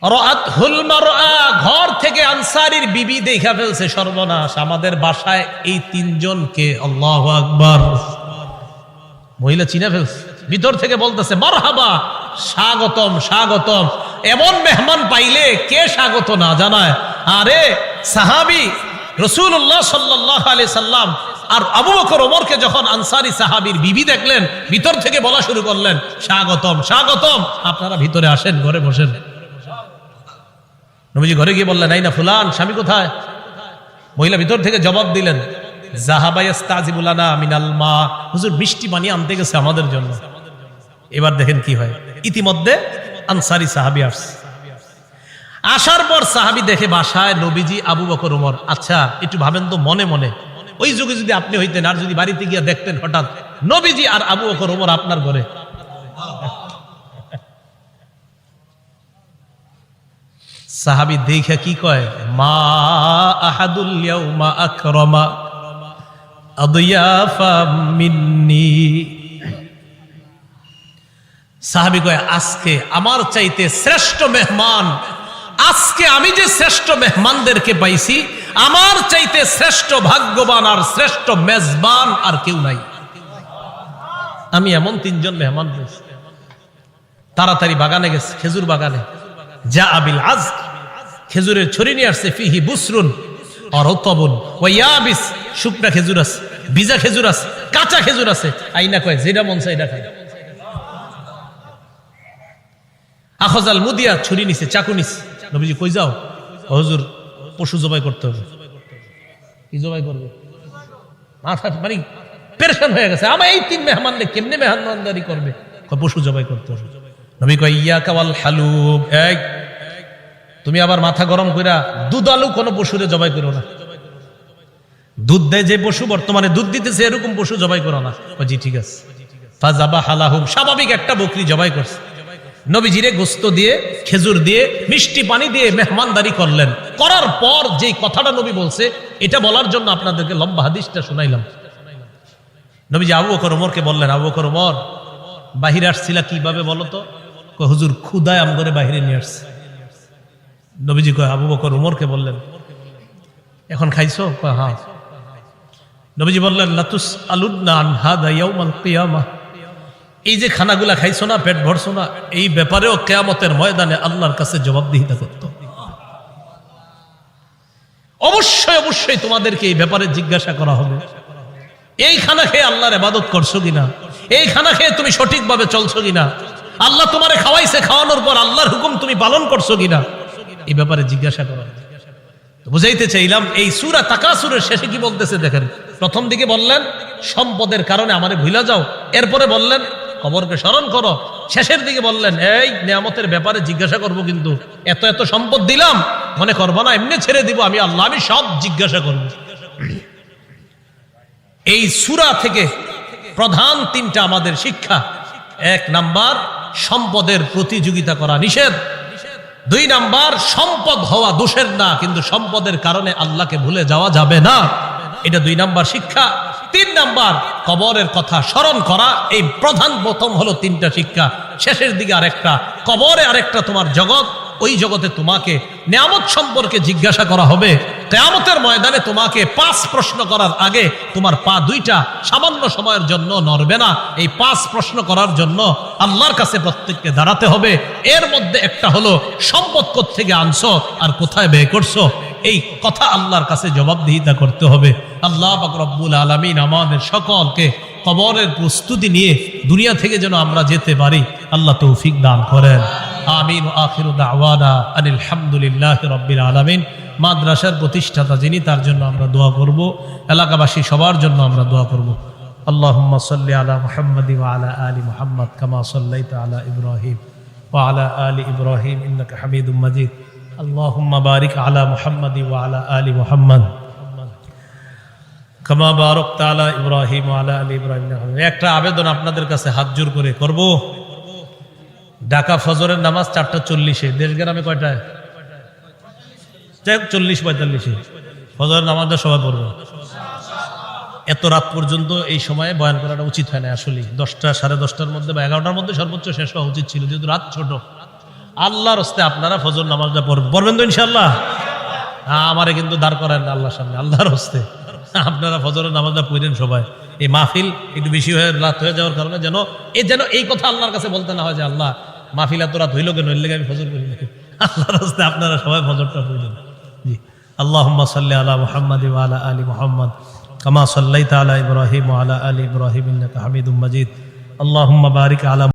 রাআতহুল মারআ, ঘর থেকে আনসারীর বিবি দেখা ফেলছে, সর্বনাশ, আমাদের বাসায় এই তিনজনকে, আল্লাহু আকবার, মহিলা চিনা ফেলছে। ভিতর থেকে বলতেছে মারহাবা, স্বাগতম স্বাগতম। এমন মেহমান পাইলে কে স্বাগত না জানায়? আরে সাহাবী রাসূলুল্লাহ সাল্লাল্লাহু আলাইহি সাল্লাম আর আবু বকর ওমরকে যখন আনসারী সাহাবীর বিবি দেখলেন, ভিতর থেকে বলা শুরু করলেন স্বাগতম স্বাগতম, আপনারা ভিতরে আসেন, ঘরে বসেন। নবীজি ঘরে গিয়ে বললেন, এই না ফুলান, স্বামী কোথায়? মহিলা ভিতর থেকে জবাব দিলেন, যাহাবা ইস্তাজিবু লানা মিনাল মা, হুজুর মিষ্টি পানি আনতে গেছে আমাদের জন্য। এবার দেখেন কি হয়, ইতিমধ্যে আনসারী সাহাবী আসছে। আসার পর সাহাবী দেখে বাসায় নবীজি, আবু বকর, ওমর। আচ্ছা একটু ভাবেন তো মনে মনে, ওই যুগে যদি আপনি হইতেন আর যদি বাড়িতে গিয়ে দেখতেন হঠাৎ নবীজি আর আবু বকর, ওমর আপনার ঘরে। সাহাবী দেখে কি কয়, মা আহাদুল ইয়াউমা আকরামা আদিয়াফা মিন্নি। সাহাবী কয়, আজকে আমার চাইতে শ্রেষ্ঠ মেহমান, আজকে আমি যে শ্রেষ্ঠ মেহমানদেরকে পাইছি, আমার চাইতে শ্রেষ্ঠ ভাগ্যবান আর শ্রেষ্ঠ মেজবান আর কেউ নাই। আমি এমন 3 জন মেহমান পেয়েছি। তাড়াতাড়ি বাগানে গেছে, খেজুর বাগানে। যা আবিল আজ, খেজুরের ছড়ি নিয়ে আসছে। ফিহি বুসরুন আর রতবুন ওয়া ইয়াবিস, শুকনা খেজুর আছে, ভিজা খেজুর আছে, কাঁচা খেজুর আছে। আইনা কয়, যেটা মন চাই এটা খাই। আখজাল মুদিয়া, ছুরি নিছে, চাকু নিছে। নবীজি কই যাও? হুজুর পশু জবাই করতে হবে। কি জবাই করবে? মাথা মানে পেরেশান হয়ে গেছে। আমার এই 3 মেহমানকে কেমনে মেহমানদারি করবে? পশু জবাই করতে হবে। নবী কয়, ইয়াকা ওয়াল হালুব, এই তুমি আবার মাথা গরম কইরা দুধালু কোন পশুরে জবাই করো না। দুধ দেয় যে পশু, বর্তমানে দুধ দিতেছে, এরকম পশু জবাই করো না। জি ঠিক আছে। ফাযাবাহা লাহুম, স্বাভাবিক একটা বকরি জবাই করছে। নবীজিরে গোস্ত দিয়ে, খেজুর দিয়ে, মিষ্টি পানি দিয়ে মেহমানদারি করলেন। করার পর যে কথাটা নবী বলছে, এটা বলার জন্য আপনাদেরকে লম্বা হাদিসটা শুনাইলাম। নবীজি আবু বকর ওমরকে বললেন, আবু বকর, ওমর বাহিরে আসছিলা কিভাবে বলো তো? হুজুর ক্ষুধায় আম করে বাহিরে নিয়ে আসছে। নবীজি কয়, আবু বকর ওমরকে বললেন, এখন খাইছো? হ্যাঁ। নবীজি বললেন, লাতুস আলুদনা আন হাদা ইয়াউমাল কিয়ামাহ, এই যে খানাগুলা খাইছো না, পেট ভরছো না, এই ব্যাপারেও কিয়ামতের ময়দানে আল্লাহর কাছে জবাবদিহিতা করতে হবে। অবশ্যই অবশ্যই তোমাদেরকে এই ব্যাপারে জিজ্ঞাসা করা হবে। এই খানা খেয়ে আল্লাহর ইবাদত করছো কিনা? এই খানা খেয়ে তুমি সঠিকভাবে চলছো কিনা? আল্লাহ তোমারে খাওয়াইছে, খাওয়ানোর পর আল্লাহর হুকুম তুমি পালন করছো কিনা? এই ব্যাপারে জিজ্ঞাসা করা হবে। বুঝাইতে চাইলাম, এই সূরা তাকাসুরের শেষে কি বলতেছে দেখেন। প্রথম দিকে বললেন সম্পদের কারণে আমারে ভুলা যাও, এরপরে বললেন কবরকে স্মরণ করো, শেষের দিকে বললেন এই নিয়ামতের ব্যাপারে জিজ্ঞাসা করব, কিন্তু এত এত সম্পদ দিলাম মনে করবো না এমনি ছেড়ে দিব আমি আল্লাহ, আমি সব জিজ্ঞাসা করব। এই সূরা থেকে প্রধান 3টা আমাদের শিক্ষা। 1 নাম্বার, সম্পদের প্রতিযোগিতা করা নিষেধ। 2 নাম্বার, সম্পদ হওয়া দোষের না, কিন্তু সম্পদের কারণে আল্লাহকে ভুলে যাওয়া যাবে না, এটা 2 নাম্বার শিক্ষা। 3 নাম্বার, কবরের কথা স্মরণ করা। এই প্রথম হলো 3টা শিক্ষা। শেষের দিকে আরেকটা, কবরে আরেকটা তোমার জগৎ, ওই জগতে তোমাকে নিয়ামত সম্পর্কে জিজ্ঞাসা করা হবে। কিয়ামতের ময়দানে তোমাকে 5 প্রশ্ন করার আগে তোমার পা 2টা সামান্য সময়ের জন্য নড়বে না। এই 5 প্রশ্ন করার জন্য আল্লাহর কাছে প্রত্যেককে দাঁড়াতে হবে। এর মধ্যে একটা হলো সম্পদ কোত্থেকে আনছো আর কোথায় ব্যয় করছো, এই কথা আল্লাহর কাছে জবাবদিহিতা করতে হবে। আল্লাহ পাক রব্বুল আলামিন আমাদের সকলকে কবরের প্রস্তুতি নিয়ে দুনিয়া থেকে যেন আমরা যেতে পারি, আল্লাহ তৌফিক দান করেন। আমিন। আখিরু দাওয়ানা আনিল হামদুলিল্লাহি রাব্বিল আলামিন। মাদ্রাসার প্রতিষ্ঠাতা যিনি, তার জন্য আমরা দোয়া করব, এলাকাবাসী সবার জন্য আমরা দোয়া করব। আল্লাহুম্মা সাল্লি আলা মুহাম্মাদ ওয়া আলা আলি মুহাম্মাদ কামা সাল্লাইতা আলা ইব্রাহিম ওয়া আলা আলি ইব্রাহিম ইন্নাকা হামিদুম মাজিদ। আল্লাহুম্মা বারিক আলা মুহাম্মাদ ওয়া আলা আলি মুহাম্মাদ কামা বারাকতা আলা ইব্রাহিম ওয়া আলা আলি ইব্রাহিম। একটা আবেদন আপনাদের কাছে হাত জোর করে করব। ঢাকা ফজরের নামাজ 4:40-এ, দেশগ্রামে কয়টায়? 40-45-এ ফজরের নামাজটা সবাই পড়বে। এত রাত পর্যন্ত এই সময়ে বয়ান করাটা উচিত হয় না আসলে। 10টা, 10:30টার মধ্যে বা 11টার মধ্যে সর্বোচ্চ শেষ হওয়া উচিত ছিল, যেহেতু রাত ছোট। আল্লাহর হস্তে আপনারা ফজর নামাজটা পড়বেন তো ইনশাআল্লাহ? আমারে কিন্তু দাঁড় করেন না আল্লাহর সামনে, আল্লাহর হস্তে আপনারা ফজরের নামাজটা পড়েন সবাই। এই মাহফিল একটু বেশি হয়ে রাত হয়ে যাওয়ার কারণে যেন এই কথা আল্লাহর কাছে বলতে না হয় যে আল্লাহ মাহফিল এত রাত হইল কেন, এর লেগে আমি ফজর করি নাকি। আল্লাহর হস্তে আপনারা সবাই ফজরটা পড়েন। জি। আল্লাহুম্মা সাল্লি আলা মুহাম্মাদ ওয়া আলা আলি মুহাম্মাদ কামা সাল্লাইতা আলা ইব্রাহিম ওয়া আলা আলি ইব্রাহিম ইন্নাকা হামিদুম মাজিদ। আল্লাহুম্মা বারিক আলা